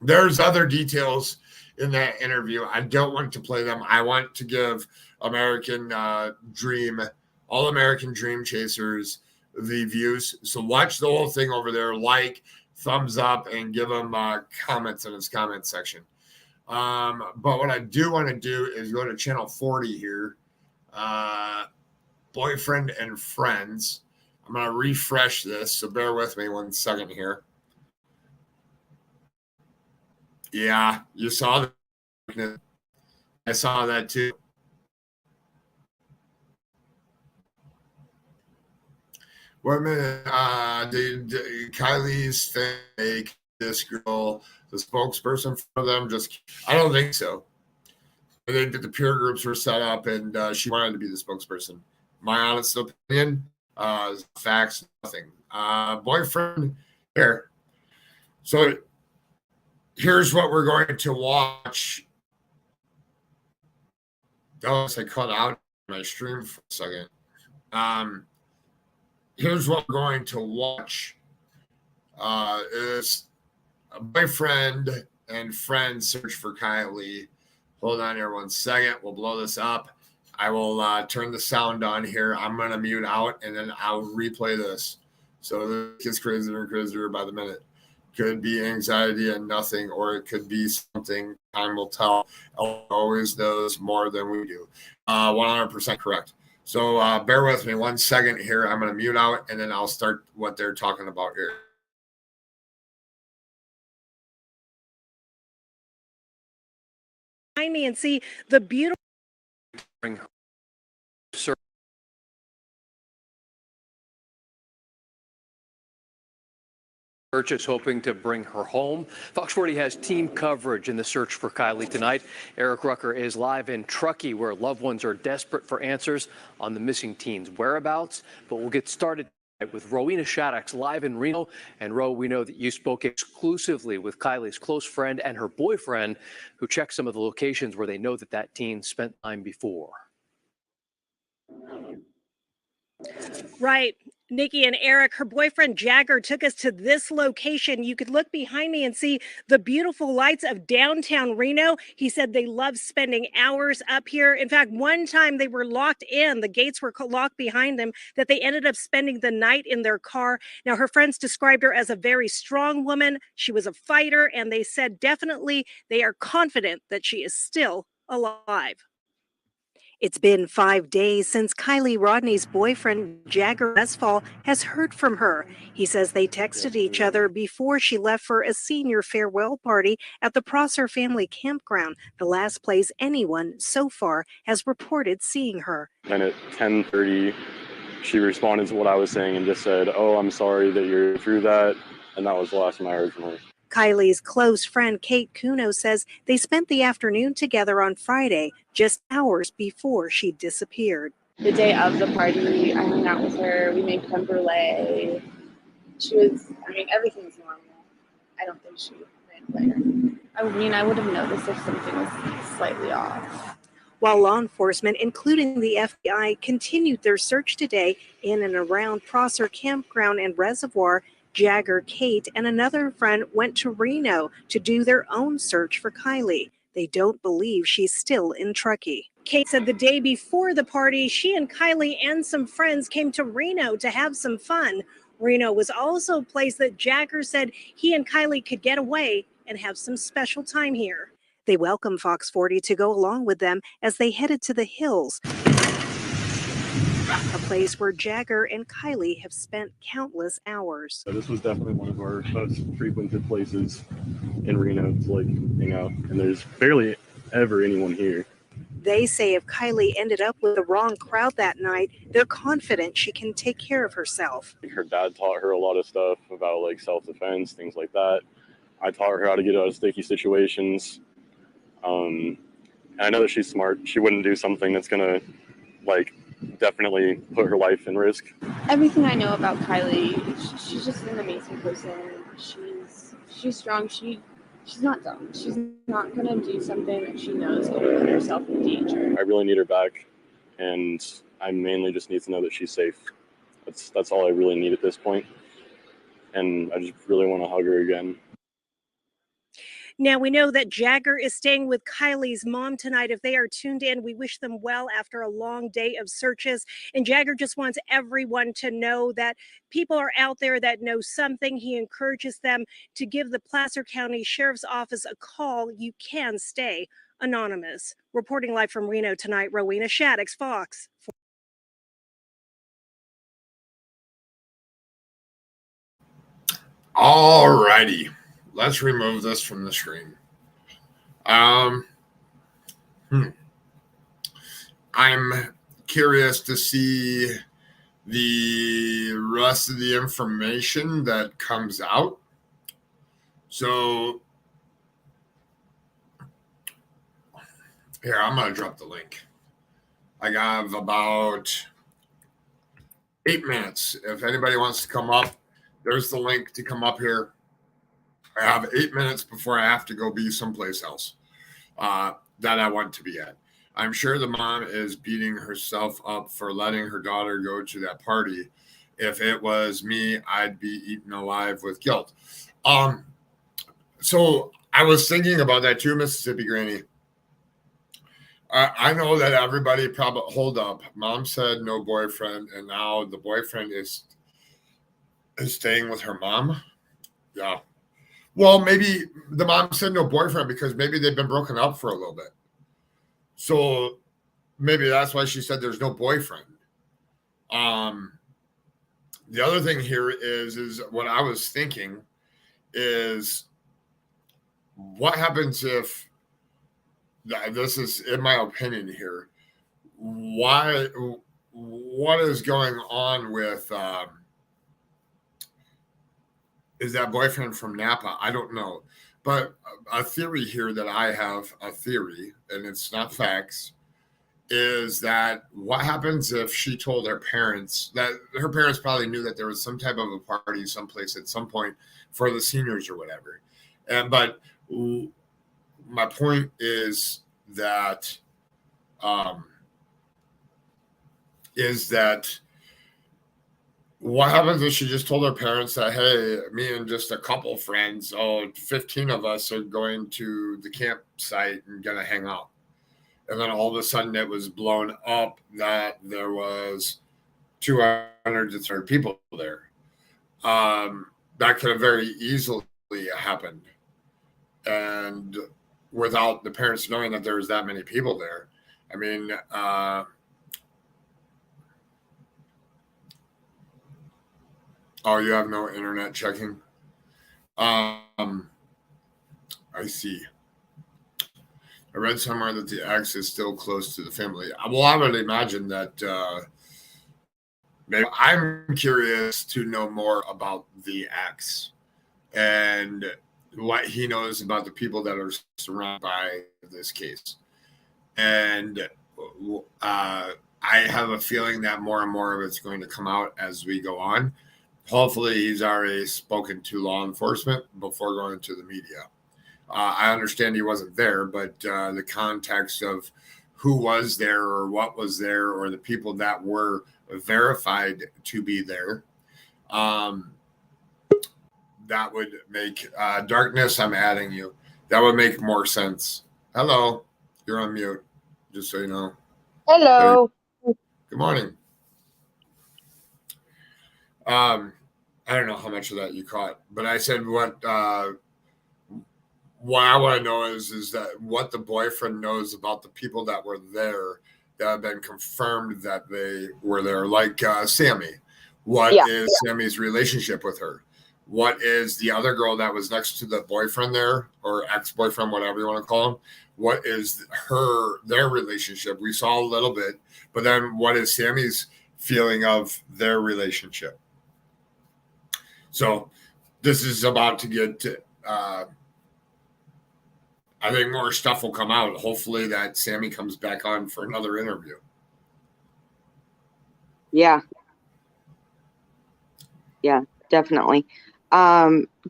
There's other details in that interview. I don't want to play them. I want to give American Dream All American Dream Chasers, the views. So watch the whole thing over there, like, thumbs up, and give him comments in his comment section. But what I do want to do is go to channel 40 here, boyfriend and friends. I'm going to refresh this, so bear with me 1 second here. Yeah, you saw that. I saw that too. Wait a minute. Did Kylie's fake this girl the spokesperson for them? I don't think so. I think that the peer groups were set up and she wanted to be the spokesperson. My honest opinion, facts, nothing. Boyfriend here. So here's what we're going to watch. Oh, I cut out my stream for a second. Here's what we're going to watch. Is a boyfriend and friend search for Kylie. Hold on here 1 second. We'll blow this up. I will turn the sound on here. I'm going to mute out, and then I'll replay this. So this gets crazier and crazier by the minute. Could be anxiety and nothing, or it could be something. Time will tell. Elle always knows more than we do. 100% correct. So bear with me 1 second here. I'm going to mute out, and then I'll start what they're talking about here. Behind me and see the beautiful Search is hoping to bring her home. Fox 40 has team coverage in the search for Kylie tonight. Eric Rucker is live in Truckee, where loved ones are desperate for answers on the missing teen's whereabouts. But we'll get started with Rowena Shaddix live in Reno. And Ro, we know that you spoke exclusively with Kylie's close friend and her boyfriend, who checked some of the locations where they know that that teen spent time before. Right. Nikki and Eric, her boyfriend Jagger took us to this location. You could look behind me and see the beautiful lights of downtown Reno. He said they love spending hours up here. In fact, one time they were locked in, the gates were locked behind them, that they ended up spending the night in their car. Now, her friends described her as a very strong woman. She was a fighter, and they said definitely they are confident that she is still alive. It's been 5 days since Kylie Rodni's boyfriend, Jagger Westfall, has heard from her. He says they texted each other before she left for a senior farewell party at the Prosser family campground, the last place anyone so far has reported seeing her. And at 10:30, she responded to what I was saying and just said, "Oh, I'm sorry that you're through that." And that was the last time I heard from her. Kylie's close friend Kate Kuno says they spent the afternoon together on Friday, just hours before she disappeared. The day of the party, I hung out with her. We made creme brulee. She was, everything's normal. I don't think she ran player. I would have noticed if something was slightly off. While law enforcement, including the FBI, continued their search today in and around Prosser Campground and Reservoir, Jagger, Kate, and another friend went to Reno to do their own search for Kylie. They don't believe she's still in Truckee. Kate said the day before the party, she and Kylie and some friends came to Reno to have some fun. Reno was also a place that Jagger said he and Kylie could get away and have some special time here. They welcomed Fox 40 to go along with them as they headed to the hills, a place where Jagger and Kylie have spent countless hours. So this was definitely one of our most frequented places in Reno to hang out, and there's barely ever anyone here. They say if Kylie ended up with the wrong crowd that night, they're confident she can take care of herself. Her dad taught her a lot of stuff about self-defense, things like that. I taught her how to get out of sticky situations. And I know that she's smart. She wouldn't do something that's gonna definitely put her life in risk. Everything I know about Kylie, she's just an amazing person. She's strong. She's not dumb. She's not gonna do something that she knows is gonna put herself in danger. I really need her back, and I mainly just need to know that she's safe. That's all I really need at this point. And I just really want to hug her again. Now, we know that Jagger is staying with Kylie's mom tonight. If they are tuned in, we wish them well after a long day of searches. And Jagger just wants everyone to know that people are out there that know something. He encourages them to give the Placer County Sheriff's Office a call. You can stay anonymous. Reporting live from Reno tonight, Rowena Shaddix, Fox. All righty. Let's remove this from the screen. I'm curious to see the rest of the information that comes out. So here, I'm going to drop the link. I have about 8 minutes. If anybody wants to come up, there's the link to come up here. I have 8 minutes before I have to go be someplace else that I want to be at. I'm sure the mom is beating herself up for letting her daughter go to that party. If it was me, I'd be eaten alive with guilt. So I was thinking about that too, Mississippi Granny. I know that everybody probably, hold up. Mom said no boyfriend, and now the boyfriend is staying with her mom. Yeah. Well, maybe the mom said no boyfriend because maybe they've been broken up for a little bit. So maybe that's why she said there's no boyfriend. The other thing here is what I was thinking is what happens if, this is in my opinion here, what is going on with is that boyfriend from Napa? I don't know. But a theory here that I have, a theory, and it's not facts, is that what happens if she told her parents that her parents probably knew that there was some type of a party someplace at some point for the seniors or whatever. But my point is that what happens if she just told her parents that, hey, me and just a couple friends, 15 of us are going to the campsite and going to hang out. And then all of a sudden it was blown up that there was 200 to 300 people there. That could have very easily happened. And without the parents knowing that there was that many people there. I mean, oh, you have no internet checking? I see. I read somewhere that the ex is still close to the family. Well, I would imagine that maybe I'm curious to know more about the ex and what he knows about the people that are surrounded by this case. And I have a feeling that more and more of it's going to come out as we go on. Hopefully he's already spoken to law enforcement before going to the media. I understand he wasn't there, but the context of who was there or what was there or the people that were verified to be there, that would make Darkness, I'm adding you. That would make more sense. Hello, you're on mute, just so you know. Hello. Good morning. I don't know how much of that you caught, but I said what I want to know is that what the boyfriend knows about the people that were there that have been confirmed that they were there, like Sammy. What is Sammy's relationship with her? What is the other girl that was next to the boyfriend there, or ex-boyfriend, whatever you want to call him? What is their relationship? We saw a little bit, but then what is Sammy's feeling of their relationship? So this is about to get I think more stuff will come out. Hopefully that Sammy comes back on for another interview. Yeah. Yeah, definitely.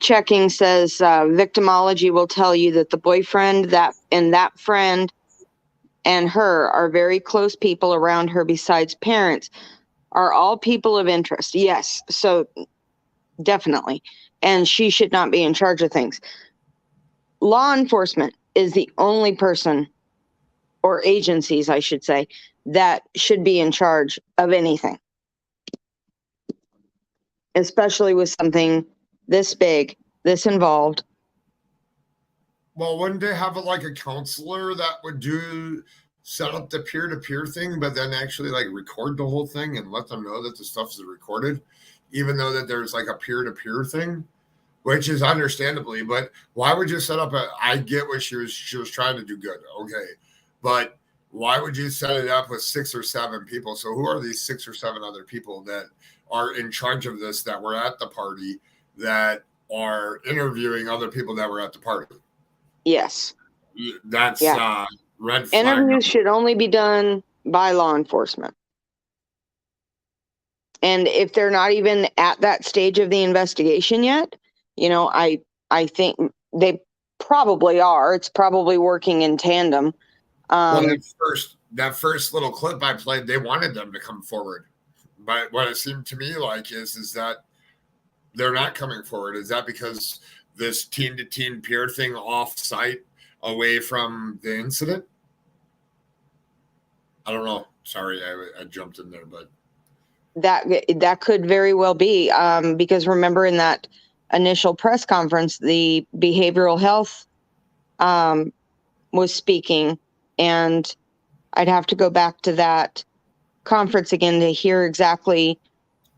Checking says victimology will tell you that the boyfriend that friend and her are very close people around her besides parents, are all people of interest. Yes. So definitely. And she should not be in charge of things. law enforcement is the only person, or agencies, I should say, that should be in charge of anything, especially with something this big, this involved. Well, wouldn't they have like a counselor that would set up the peer-to-peer thing, but then actually like record the whole thing and let them know that the stuff is recorded, even though that there's like a peer-to-peer thing, which is understandably, but why would you set up I get what she was trying to do good. Okay. But why would you set it up with 6 or 7 people? So who are these 6 or 7 other people that are in charge of this, that were at the party, that are interviewing other people that were at the party? Yes. That's red flag. Interviews should only be done by law enforcement. And if they're not even at that stage of the investigation yet, I think they probably are. It's probably working in tandem. Well, that first little clip I played, they wanted them to come forward. But what it seemed to me like is that they're not coming forward. Is that because this teen-to-teen peer thing off-site, away from the incident? I don't know. Sorry, I jumped in there, but that could very well be, because remember in that initial press conference, the behavioral health was speaking, and I'd have to go back to that conference again to hear exactly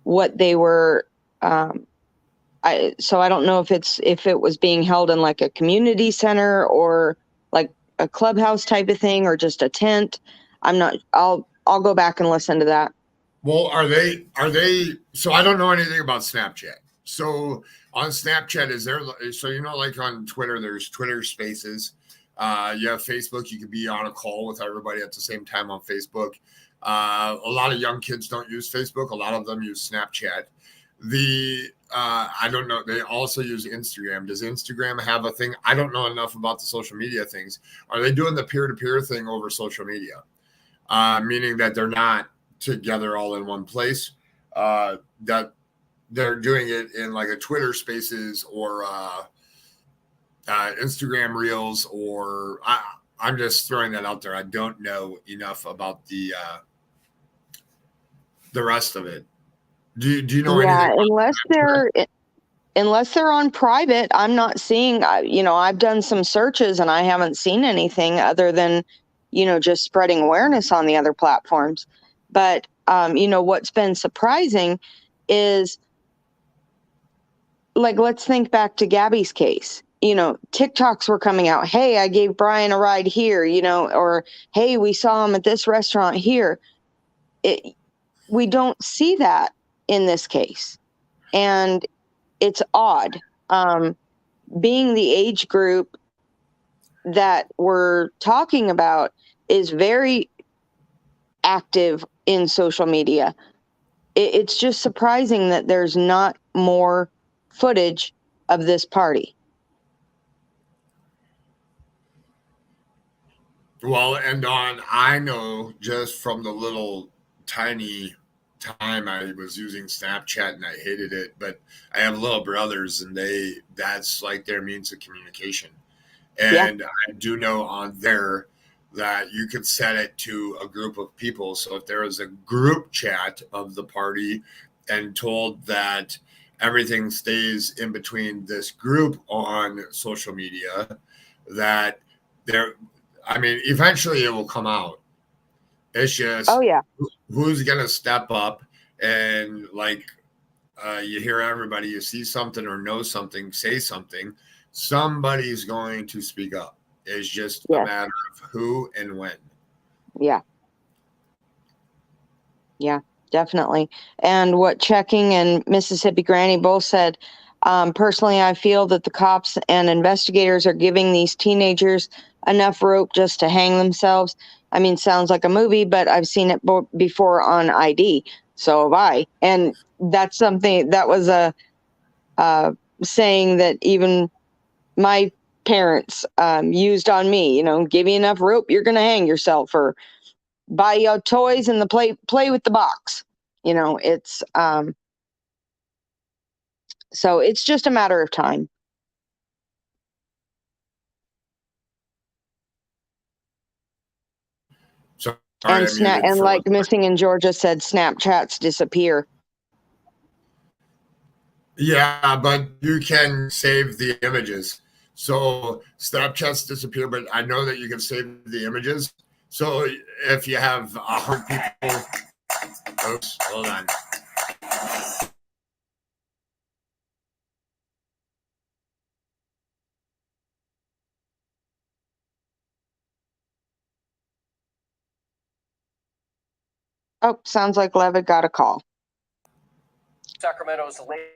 what they were. So I don't know if it was being held in like a community center or like a clubhouse type of thing, or just a tent. I'm not. I'll go back and listen to that. Well, are they? So I don't know anything about Snapchat. So on Snapchat, is there? So like on Twitter, there's Twitter Spaces. You have Facebook. You can be on a call with everybody at the same time on Facebook. A lot of young kids don't use Facebook. A lot of them use Snapchat. I don't know. They also use Instagram. Does Instagram have a thing? I don't know enough about the social media things. Are they doing the peer-to-peer thing over social media? Meaning that they're not together all in one place, that they're doing it in like a Twitter Spaces or Instagram Reels, or I'm just throwing that out there. I don't know enough about the rest of it. Do you know anything? Unless they're on private, I'm not seeing. I've done some searches and I haven't seen anything other than just spreading awareness on the other platforms. But what's been surprising is, like, let's think back to Gabby's case. TikToks were coming out. Hey, I gave Brian a ride here, or hey, we saw him at this restaurant here. We don't see that in this case. And it's odd. Being the age group that we're talking about is very active in social media. It's just surprising that there's not more footage of this party. Well, and I know just from the little tiny time I was using Snapchat and I hated it, but I have little brothers and that's like their means of communication. And I do know on there that you could set it to a group of people. So if there was a group chat of the party and told that everything stays in between this group on social media, that eventually it will come out. It's just, who's going to step up and you hear everybody, you see something or know something, say something, somebody's going to speak up. It's just a matter of who and when. Yeah. Yeah, definitely. And what Checking and Mississippi Granny both said, personally, I feel that the cops and investigators are giving these teenagers enough rope just to hang themselves. I mean, sounds like a movie, but I've seen it before on ID. So have I. And that's something that was a saying that even my parents used on me. Give you enough rope, you're going to hang yourself, or buy you toys and play with the box. It's so it's just a matter of time. Sorry, I muted and for like one. Missing in Georgia said, Snapchats disappear. Yeah, but you can save the images. So Snapchats disappear, but I know that you can save the images. So if you have 100 people, oops, hold on. Oh, sounds like Levitt got a call. Sacramento's latest.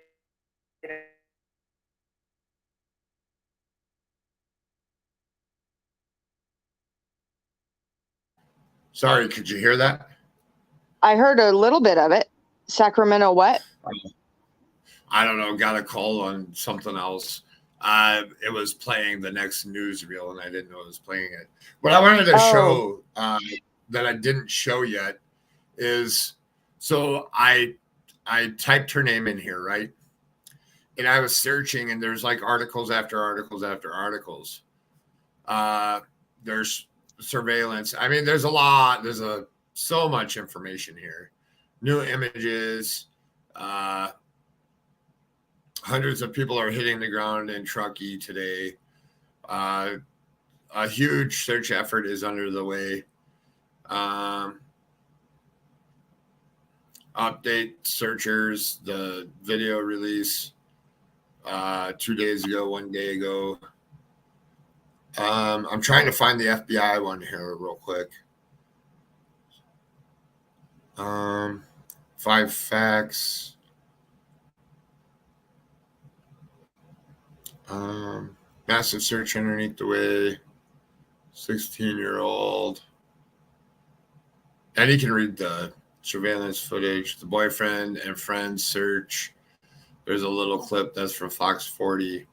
Sorry, could you hear that? I heard a little bit of it. Sacramento what? I don't know, got a call on something else. It was playing the next newsreel, and I didn't know it was playing it. What I wanted to show that I didn't show yet is, so I typed her name in here, right? And I was searching, and there's like articles after articles after articles. There's surveillance. I mean, there's a lot. There's so much information here. New images. Hundreds of people are hitting the ground in Truckee today. A huge search effort is under the way. Update searchers, the video release 2 days ago, 1 day ago. I'm trying to find the FBI one here real quick. 5 facts. Massive search underneath the way. 16-year-old. And you can read the surveillance footage. The boyfriend and friends search. There's a little clip that's from Fox 40.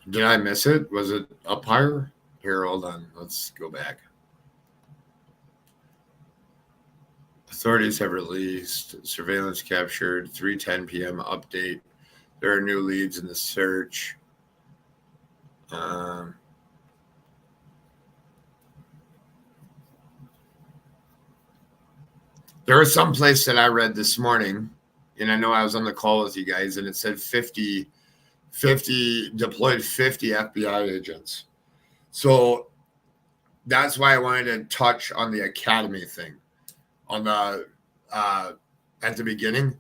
Did I miss it? Was it up higher? Here, hold on. Let's go back. Authorities have released surveillance captured 3:10 p.m. update. There are new leads in the search. There was some place that I read this morning, and I know I was on the call with you guys, and it said 50 deployed 50 FBI agents. So that's why I wanted to touch on the academy thing on the at the beginning.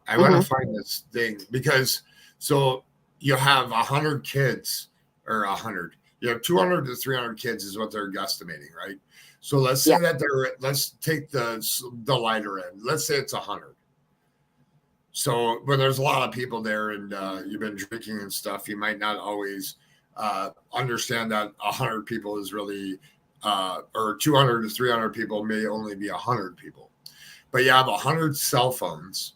I want to find this thing because so you have 100 kids or 100. You have 200 to 300 kids is what they're guesstimating, right? So let's say that let's take the lighter end. Let's say it's 100. So, but there's a lot of people there, and you've been drinking and stuff. You might not always understand that 100 people is really, or 200 to 300 people may only be 100 people. But you have 100 cell phones,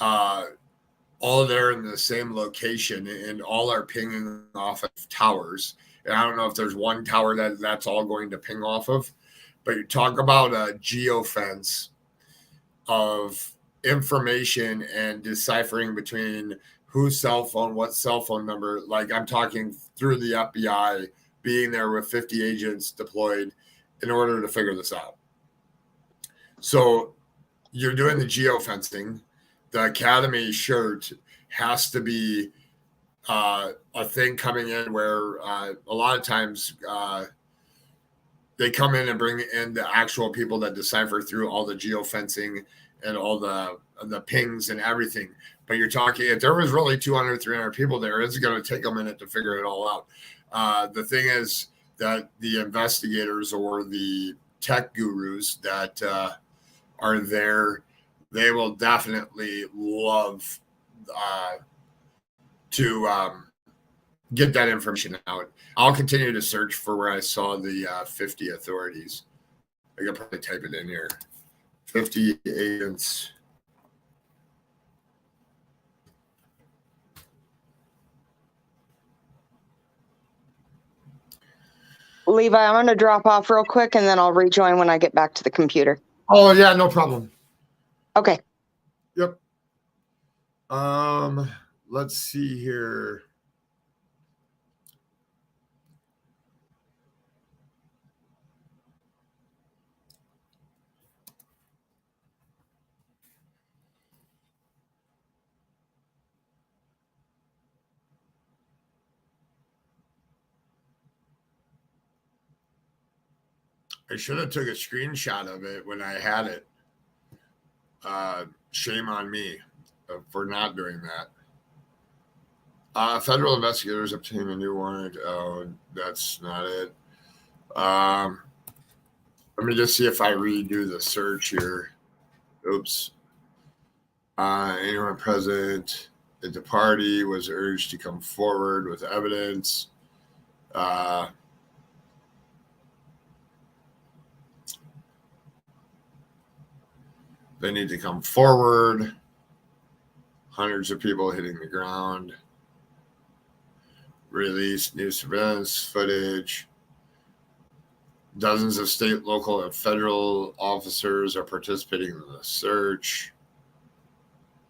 all there in the same location, and all are pinging off of towers. And I don't know if there's one tower that's all going to ping off of, but you talk about a geofence of information and deciphering between whose cell phone, what cell phone number. Like I'm talking through the FBI being there with 50 agents deployed in order to figure this out. So you're doing the geofencing. The academy shirt has to be a thing coming in where a lot of times they come in and bring in the actual people that decipher through all the geofencing and all the pings and everything. But you're talking, if there was really 200, 300 people there, it's going to take a minute to figure it all out. The thing is that the investigators or the tech gurus that are there, they will definitely love to get that information out. I'll continue to search for where I saw the 50 authorities. I can probably type it in here. 50 agents. Levi, I'm going to drop off real quick and then I'll rejoin when I get back to the computer. Oh, yeah, no problem. Okay. Yep. Let's see here. I should have took a screenshot of it when I had it. Shame on me for not doing that. Federal investigators obtained a new warrant. Oh, that's not it. Let me just see if I redo the search here. Oops. Anyone present at the party was urged to come forward with evidence. They need to come forward. Hundreds of people hitting the ground. Release new surveillance footage. Dozens of state, local, and federal officers are participating in the search.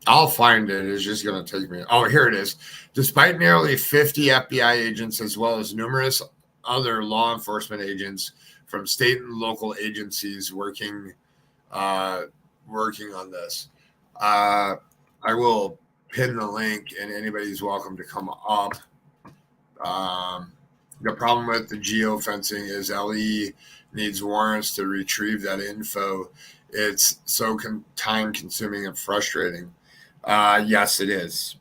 I'll find it. It's just going to take me. Oh, here it is. Despite nearly 50 FBI agents, as well as numerous other law enforcement agents from state and local agencies working on this, I will pin the link, and anybody's welcome to come up. The problem with the geofencing is LE needs warrants to retrieve that info. It's so time consuming and frustrating. Yes, it is.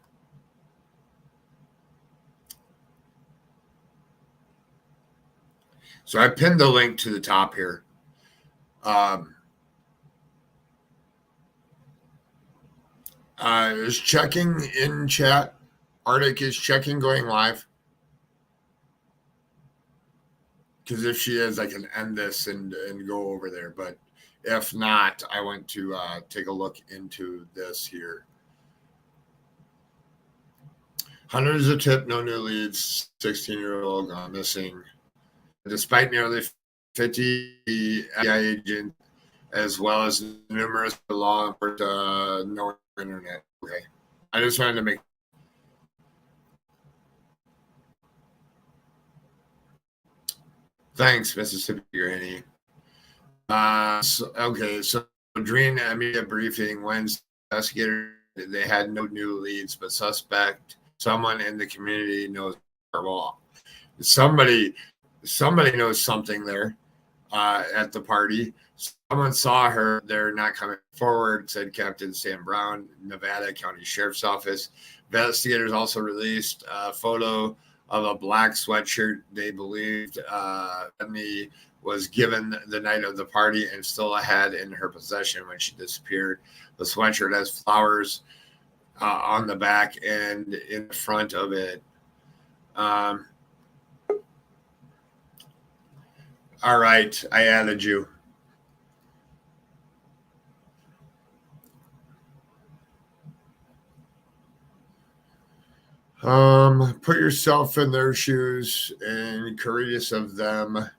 So I pinned the link to the top here. Is checking in chat. Arctic is checking going live. Because if she is, I can end this and go over there. But if not, I want to take a look into this here. Hundreds of tip, no new leads. 16-year-old gone missing. Despite nearly 50 FBI agents, as well as numerous law enforcement, no internet. Okay. I just wanted to make. Thanks, Mississippi Granny. Okay, so during a media briefing, Wednesday, investigators, they had no new leads, but suspect someone in the community knows her well. Somebody knows something there at the party. Someone saw her. They're not coming forward, said Captain Sam Brown, Nevada County Sheriff's Office. Investigators also released a photo of a black sweatshirt they believed Rodni was given the night of the party and still had in her possession when she disappeared. The sweatshirt has flowers on the back and in front of it. All right, I added you. Put yourself in their shoes and courageous of them.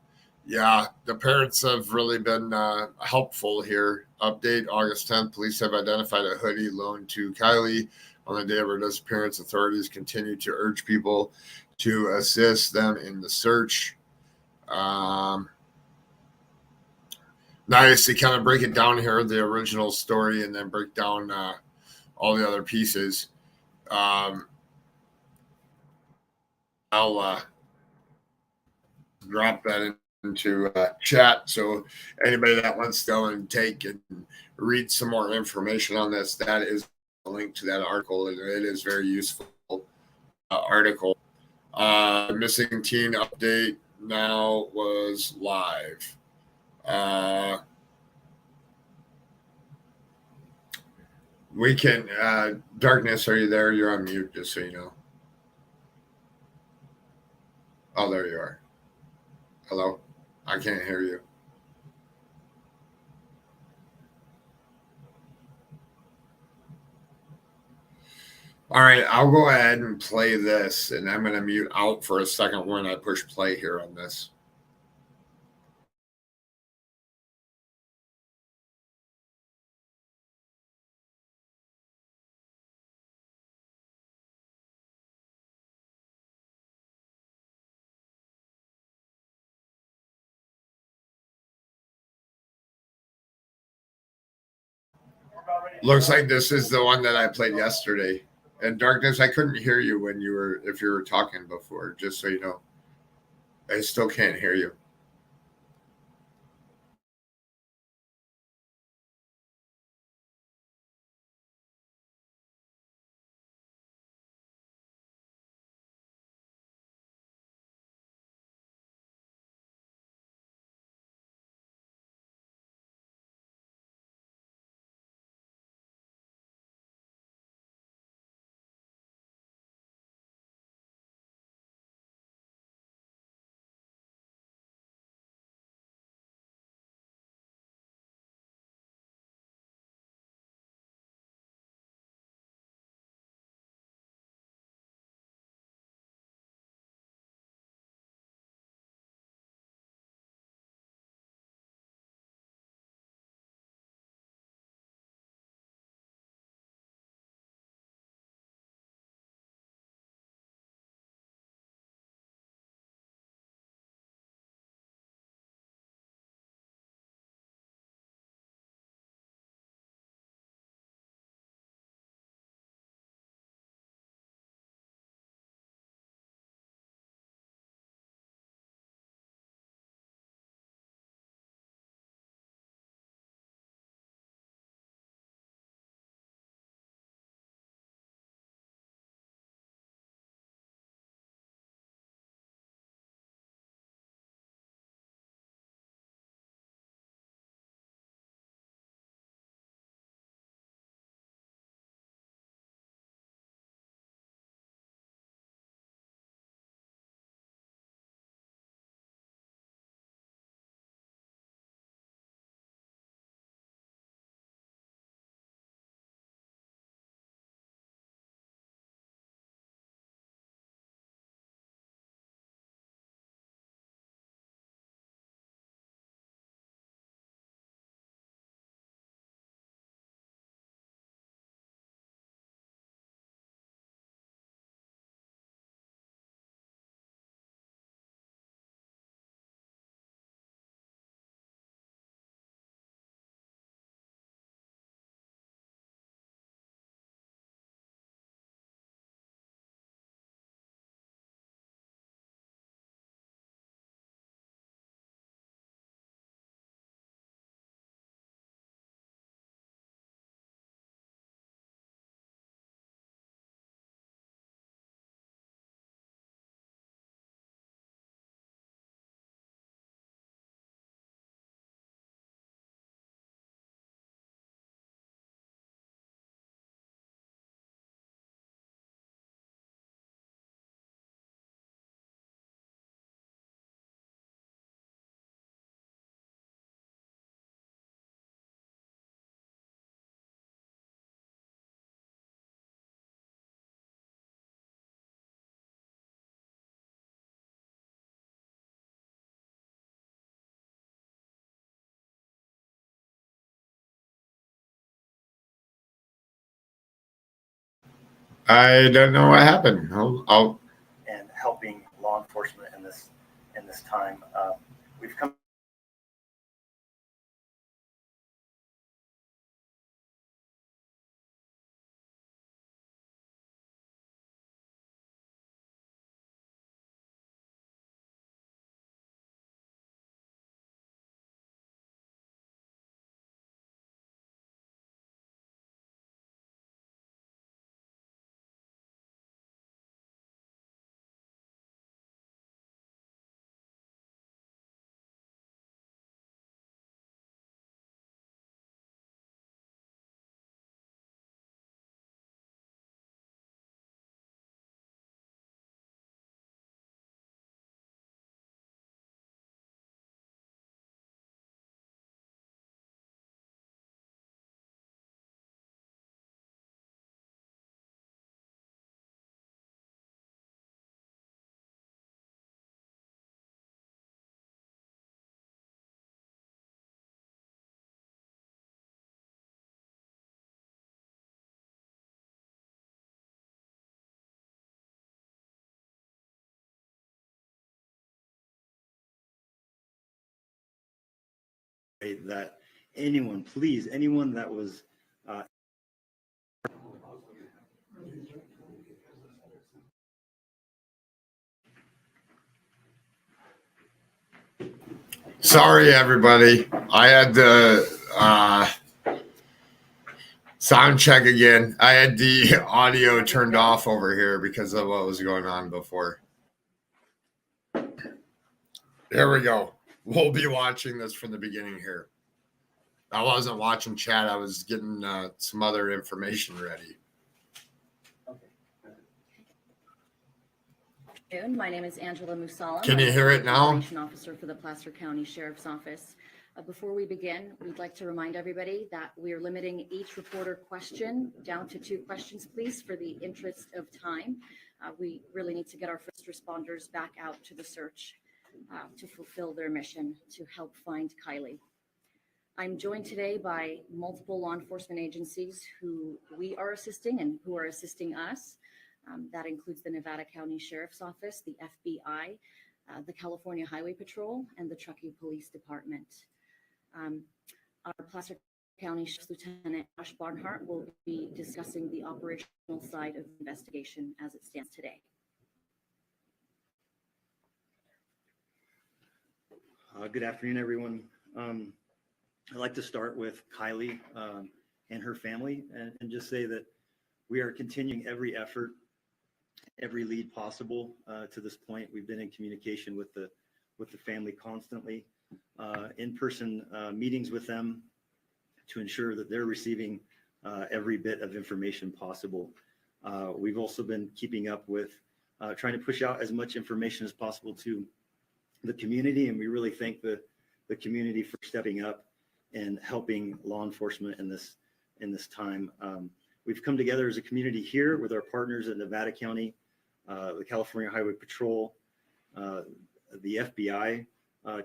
Yeah, the parents have really been helpful here. Update August 10th. Police have identified a hoodie loaned to Kylie on the day of her disappearance. Authorities continue to urge people to assist them in the search. Nice to kind of break it down here, the original story, and then break down all the other pieces. I'll drop that into chat. So anybody that wants to go and take and read some more information on this, that is a link to that article, and it is very useful article. Missing teen update now was live. We can, Darkness, are you there? You're on mute, just so you know. Oh, there you are. Hello? I can't hear you. All right, I'll go ahead and play this, and I'm going to mute out for a second when I push play here on this. Looks like this is the one that I played yesterday. And Darkness, I couldn't hear you when you were, if you were talking before, just so you know. I still can't hear you. I don't know what happened. I'll and helping law enforcement in this time. We've come. That anyone, please, anyone that was Sorry, everybody. I had the sound check again. I had the audio turned off over here because of what was going on before. There we go. We'll be watching this from the beginning here. I wasn't watching chat. I was getting some other information ready. My name is Angela Musala. Can you hear it now? Information officer for the Placer County Sheriff's Office. Before we begin, we'd like to remind everybody that we are limiting each reporter question down to 2 questions, please, for the interest of time. We really need to get our first responders back out to the search to fulfill their mission to help find Kylie. I'm joined today by multiple law enforcement agencies who we are assisting and who are assisting us. That includes the Nevada County Sheriff's Office, the FBI, the California Highway Patrol, and the Truckee Police Department. Our Placer County Sheriff's Lieutenant Josh Barnhart will be discussing the operational side of the investigation as it stands today. Good afternoon, everyone. I'd like to start with Kylie and her family and just say that we are continuing every effort, every lead possible to this point. We've been in communication with the family constantly, in-person meetings with them to ensure that they're receiving every bit of information possible. We've also been keeping up with trying to push out as much information as possible to the community, and we really thank the community for stepping up and helping law enforcement in this time. We've come together as a community here with our partners at Nevada County, the California Highway Patrol, the FBI,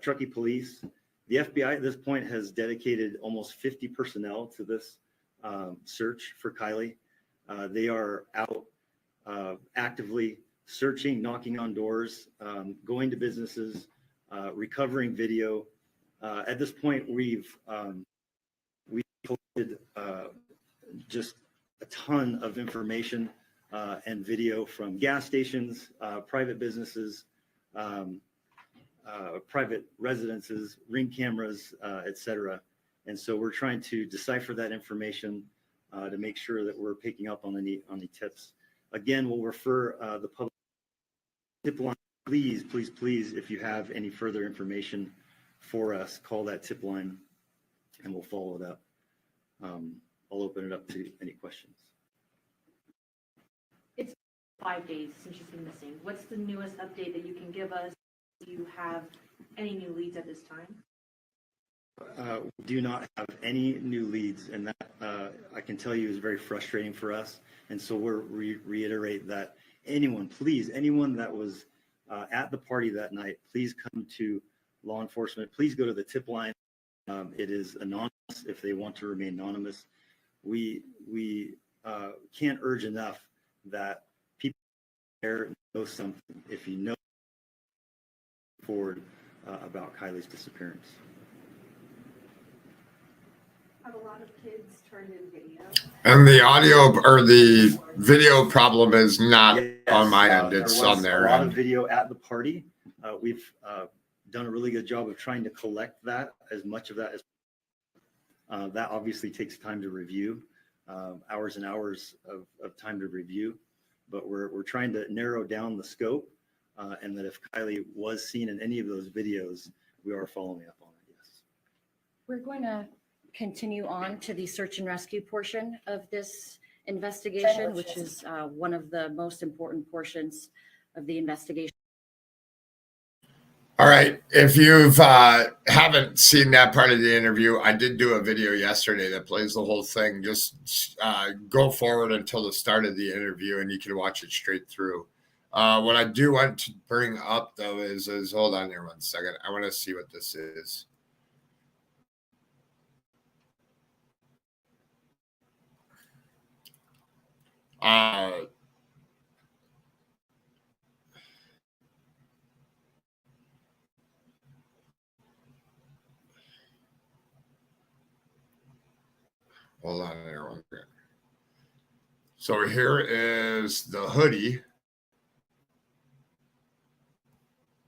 Truckee Police. The FBI at this point has dedicated almost 50 personnel to this search for Kylie. They are out actively searching, knocking on doors, going to businesses, recovering video. At this point, we've collected just a ton of information and video from gas stations, private businesses, private residences, ring cameras, etc. And so we're trying to decipher that information to make sure that we're picking up on the tips. Again, we'll refer the public tip line. Please, please, please, if you have any further information for us, call that tip line and we'll follow it up. I'll open it up to any questions. It's 5 days since she's been missing. What's the newest update that you can give us? Do you have any new leads at this time? We do not have any new leads, and that I can tell you is very frustrating for us. And so we'll reiterate that anyone, please, anyone that was at the party that night, please come to law enforcement. Please go to the tip line. It is anonymous if they want to remain anonymous. We can't urge enough that people there know something. If you know forward about Kylie's disappearance. Have a lot of kids turned in video. And the audio or the video problem is not Yes, on my end. It's there was on their a lot end. of video at the party. We've done a really good job of trying to collect that, as much of that as that obviously takes time to review, hours and hours of time to review, but we're trying to narrow down the scope, and that if Kylie was seen in any of those videos, we are following up on it. Yes. We're going to continue on to the search and rescue portion of this investigation, which is one of the most important portions of the investigation. All right. If you've haven't seen that part of the interview, I did do a video yesterday that plays the whole thing. Just go forward until the start of the interview, and you can watch it straight through. What I do want to bring up, though, is hold on here one second. I want to see what this is. Hold on there one second. So here is the hoodie.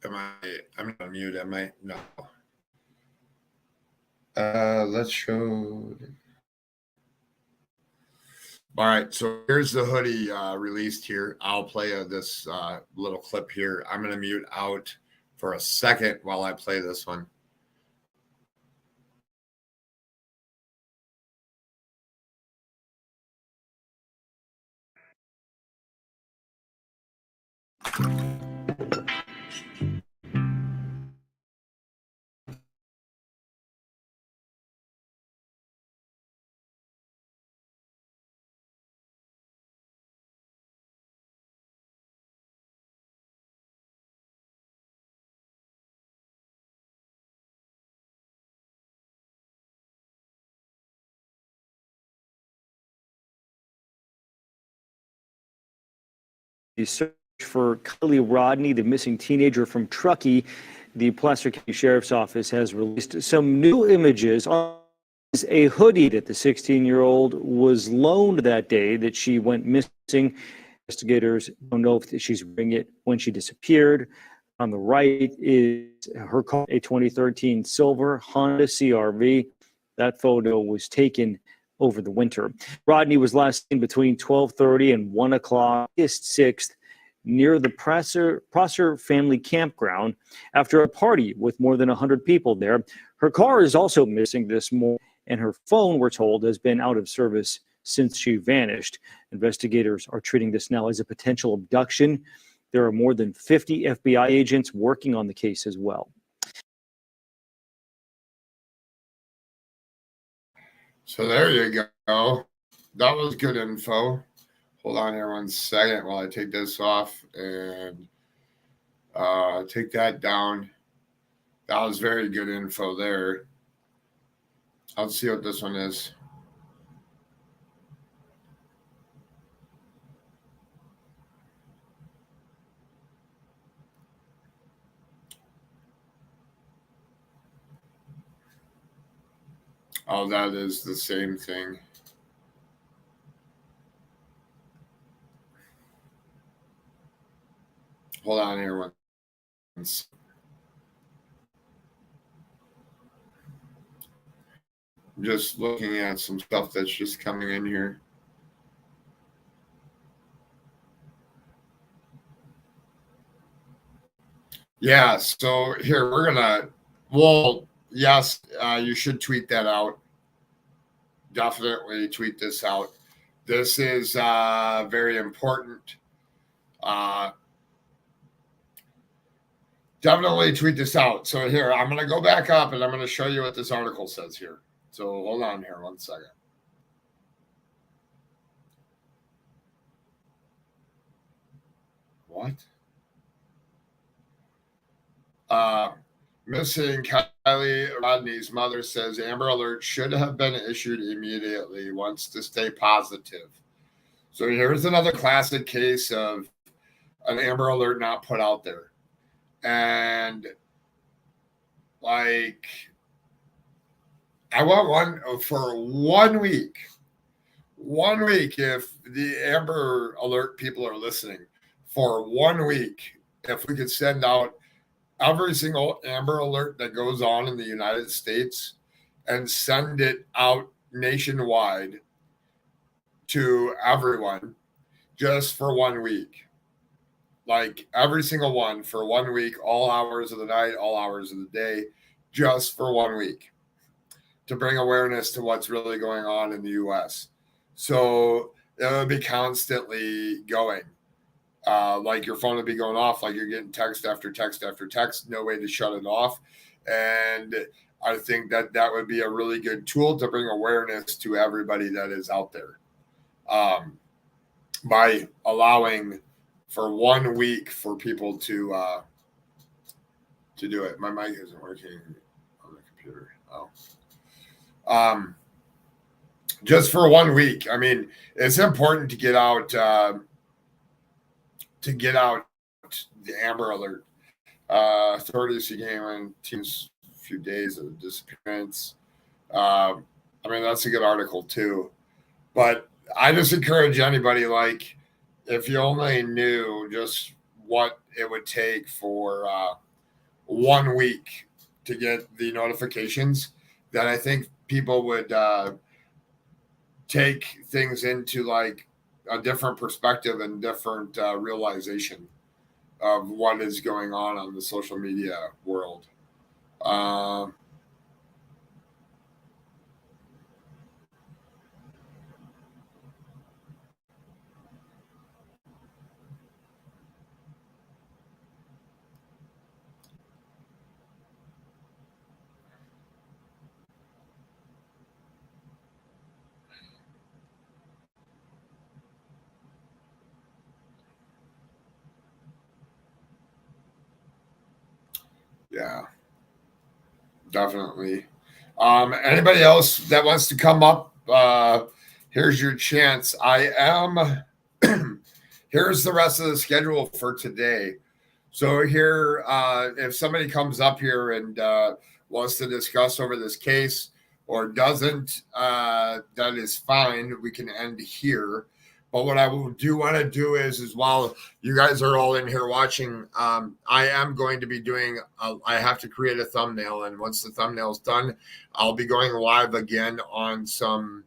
I'm not mute, am I? No. Let's show. All right, so here's the hoodie released here. I'll play this little clip here. I'm going to mute out for a second while I play this one. The search for Kiely Rodni, the missing teenager from Truckee, the Placer County Sheriff's Office has released some new images on a hoodie that the 16-year-old was loaned that day that she went missing. Investigators don't know if she's wearing it when she disappeared. On the right is her car, a 2013 silver Honda CRV. That photo was taken over the winter. Rodni was last seen between 12:30 and 1 o'clock, August 6th, near the Prosser family campground after a party with more than 100 people there. Her car is also missing this morning, and her phone, we're told, has been out of service since she vanished. Investigators are treating this now as a potential abduction. There are more than 50 FBI agents working on the case as well. So there you go. That was good info. Hold on here one second while I take this off and take that down. That was very good info there. Let's see what this one is. Oh, that is the same thing. Hold on here one. I'm just looking at some stuff that's just coming in here. Yeah, so here we're gonna, well, yes, you should tweet that out. Definitely tweet this out. This is very important. Definitely tweet this out. So here, I'm going to go back up and I'm going to show you what this article says here. So hold on here one second. What? Missing Kylie Rodni's mother says Amber Alert should have been issued immediately, wants to stay positive. So here's another classic case of an Amber Alert not put out there. And like, I want one for 1 week. 1 week, if the Amber Alert people are listening, for 1 week, if we could send out every single Amber Alert that goes on in the United States and send it out nationwide to everyone just for 1 week. Like every single one for 1 week, all hours of the night, all hours of the day, just for 1 week, to bring awareness to what's really going on in the US. So it would be constantly going. Like your phone would be going off, like you're getting text after text after text, no way to shut it off. And I think that that would be a really good tool to bring awareness to everybody that is out there, by allowing for 1 week for people to do it. My mic isn't working on the computer. Just for 1 week. I mean, it's important to get out the Amber Alert. Authorities began on teams a few days of disappearance. I mean, that's a good article too. But I just encourage anybody, like, if you only knew just what it would take for 1 week to get the notifications, that I think people would take things into like a different perspective and different realization of what is going on the social media world. Yeah, definitely. Anybody else that wants to come up, here's your chance. Here's the rest of the schedule for today. So here, if somebody comes up here and wants to discuss over this case or doesn't, that is fine. We can end here. But what I want to do is while you guys are all in here watching, I am going to be doing, I have to create a thumbnail. And once the thumbnail's done, I'll be going live again on some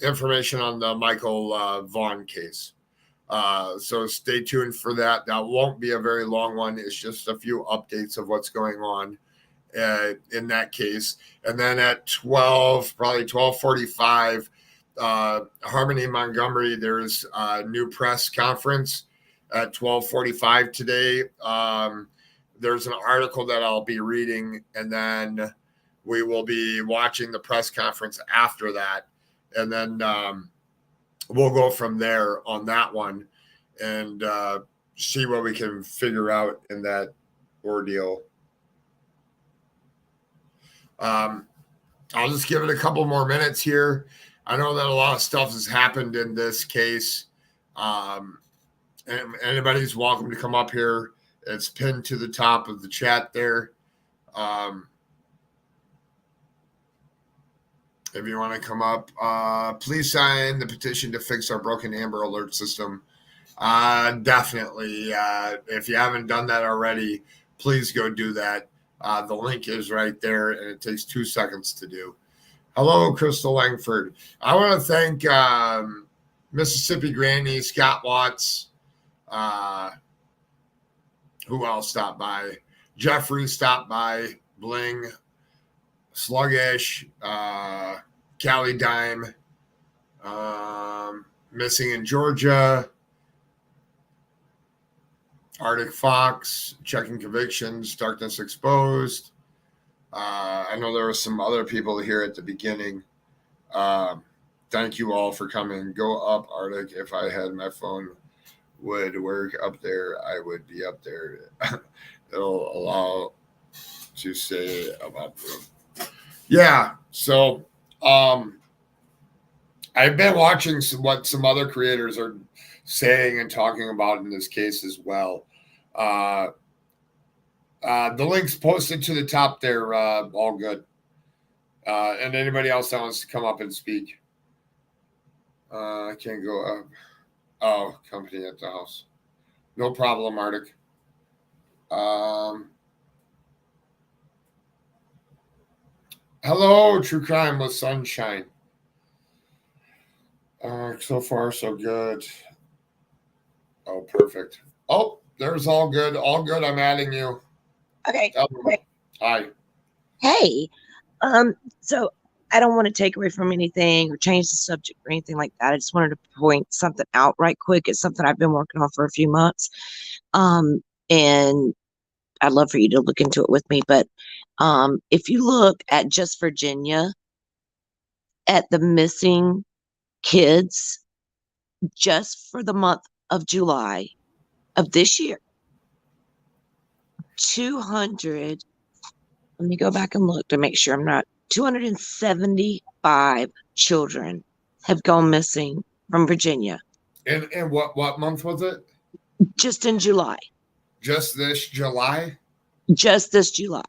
information on the Michael Vaughn case. So stay tuned for that. That won't be a very long one. It's just a few updates of what's going on in that case. And then at 12, probably 12:45, Harmony Montgomery, there's a new press conference at 12:45 today. There's an article that I'll be reading, and then we will be watching the press conference after that. And then we'll go from there on that one and see what we can figure out in that ordeal. I'll just give it a couple more minutes here. I know that a lot of stuff has happened in this case. And anybody's welcome to come up here. It's pinned to the top of the chat there. If you want to come up, please sign the petition to fix our broken Amber Alert system. Definitely. If you haven't done that already, please go do that. The link is right there, and it takes 2 seconds to do. Hello, Crystal Langford. I want to thank Mississippi Granny, Scott Watts. Who else stopped by? Jeffrey stopped by. Bling, Sluggish, Cali Dime, Missing in Georgia, ArcticFox, Checking Convictions, Darkness Exposed. I know there were some other people here at the beginning. Thank you all for coming. Go up, Arctic. If I had my phone would work up there, I would be up there. It'll allow to say about them. Yeah. So I've been watching what some other creators are saying and talking about in this case as well. The link's posted to the top there. All good. And anybody else that wants to come up and speak. I can't go up. Oh, company at the house. No problem, Arctic. Hello, True Crime with Sunshine. So far, so good. Oh, perfect. Oh, there's all good. All good. I'm adding you. Okay. Hi. Hey, so I don't want to take away from anything or change the subject or anything like that. I just wanted to point something out right quick. It's something I've been working on for a few months. And I'd love for you to look into it with me. But if you look at just Virginia, at the missing kids, just for the month of July of this year, 200, let me go back and look to make sure I'm not, 275 children have gone missing from Virginia. And what month was it? Just in July. Just this July? Just this July.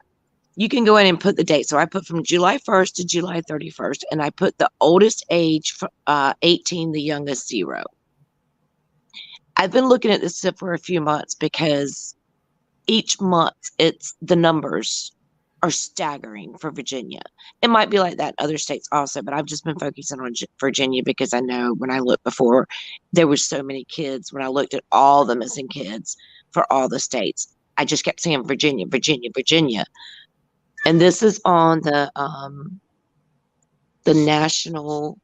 You can go in and put the date. So I put from July 1st to July 31st, and I put the oldest age 18, the youngest 0. I've been looking at this stuff for a few months because each month the numbers are staggering for Virginia. It might be like that in other states also, but I've just been focusing on Virginia because I know when I looked before, there were so many kids. When I looked at all the missing kids for all the states, I just kept saying Virginia, Virginia, Virginia. And this is on the national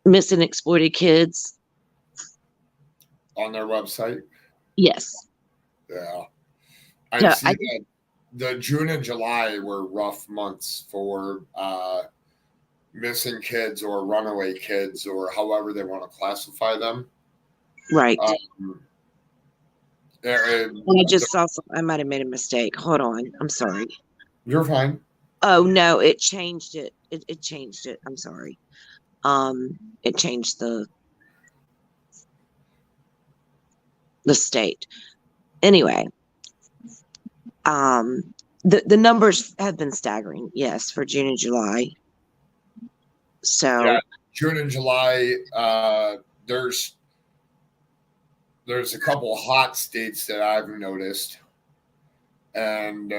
missing exploited kids On their website? Yes. Yeah. Yeah, see that the June and July were rough months for missing kids or runaway kids or however they want to classify them. Right. I saw I might have made a mistake. Hold on. I'm sorry. You're fine. Oh no, it changed it. It changed it. I'm sorry. It changed the state. Anyway, the numbers have been staggering, yes, for June and July. So yeah, June and July, there's a couple hot states that I've noticed, and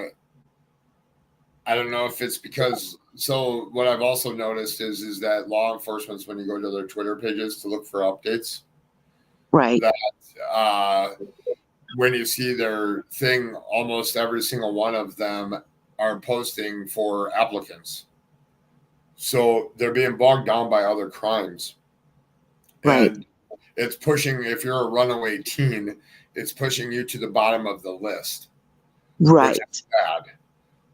I don't know if it's because. So what I've also noticed is that law enforcement, when you go to their Twitter pages to look for updates, right, that when you see their thing, almost every single one of them are posting for applicants. So they're being bogged down by other crimes. Right. And it's pushing, if you're a runaway teen, it's pushing you to the bottom of the list. Right. Which is bad.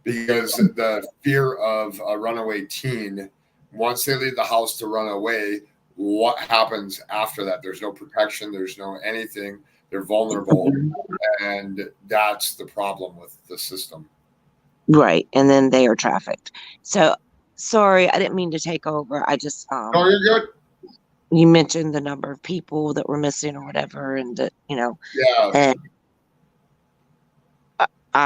Because the fear of a runaway teen, once they leave the house to run away, what happens after that? There's no protection. There's no anything. They're vulnerable. And that's the problem with the system. Right. And then they are trafficked. So sorry, I didn't mean to take over. I just no, you're good. You mentioned the number of people that were missing or whatever, and that, yeah. And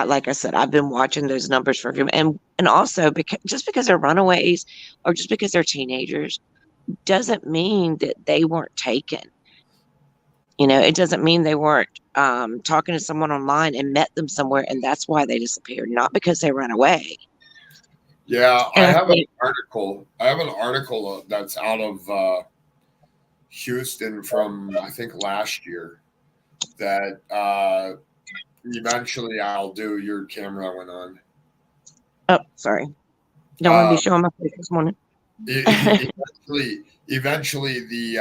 like I said, I've been watching those numbers for a few, and also just because they're runaways or just because they're teenagers doesn't mean that they weren't taken. It doesn't mean they weren't talking to someone online and met them somewhere, and that's why they disappeared, not because they ran away. Yeah, I have an article. That's out of Houston from, I think, last year that eventually I'll do. Your camera went on. Oh, sorry. Don't want to be showing my face this morning. Eventually the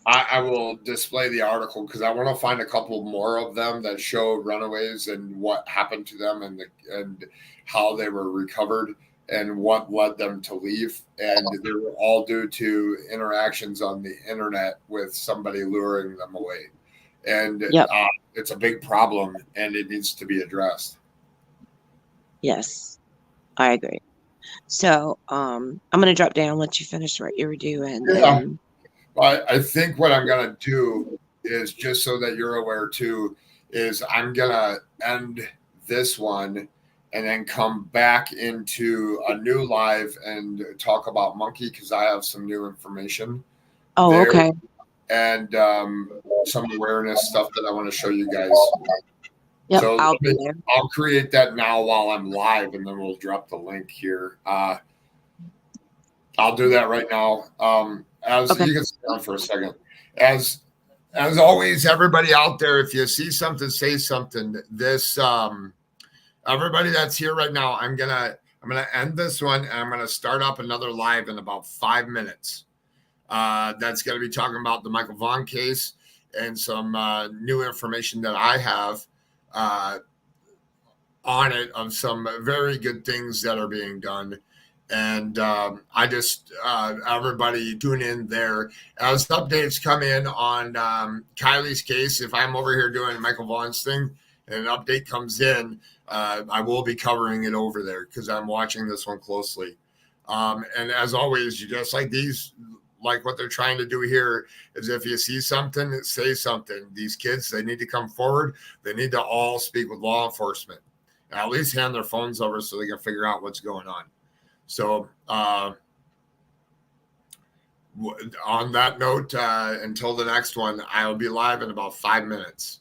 I will display the article because I want to find a couple more of them that show runaways and what happened to them and how they were recovered and what led them to leave. And they were all due to interactions on the internet with somebody luring them away. And it's a big problem and it needs to be addressed. Yes, I agree. So I'm gonna drop down, let you finish what you were doing. Yeah. And I think what I'm gonna do is, just so that you're aware too, is I'm gonna end this one and then come back into a new live and talk about Monkey, because I have some new information. oh, there, okay. And some awareness stuff that I want to show you guys. Yep, So I'll be there. I'll create that now while I'm live, and then we'll drop the link here. I'll do that right now. As Okay. you can sit down for a second. As always, everybody out there, if you see something, say something. This everybody that's here right now, I'm gonna end this one, and I'm gonna start up another live in about 5 minutes. That's gonna be talking about the Michael Vaughn case and some new information that I have on it, of some very good things that are being done. And I just, everybody tune in there as updates come in on Kylie's case. If I'm over here doing Michael Vaughn's thing and an update comes in, I will be covering it over there, because I'm watching this one closely. And as always, you just like these, like what they're trying to do here is, if you see something, say something. These kids, they need to come forward. They need to all speak with law enforcement, and at least hand their phones over so they can figure out what's going on. So on that note, until the next one, I'll be live in about 5 minutes.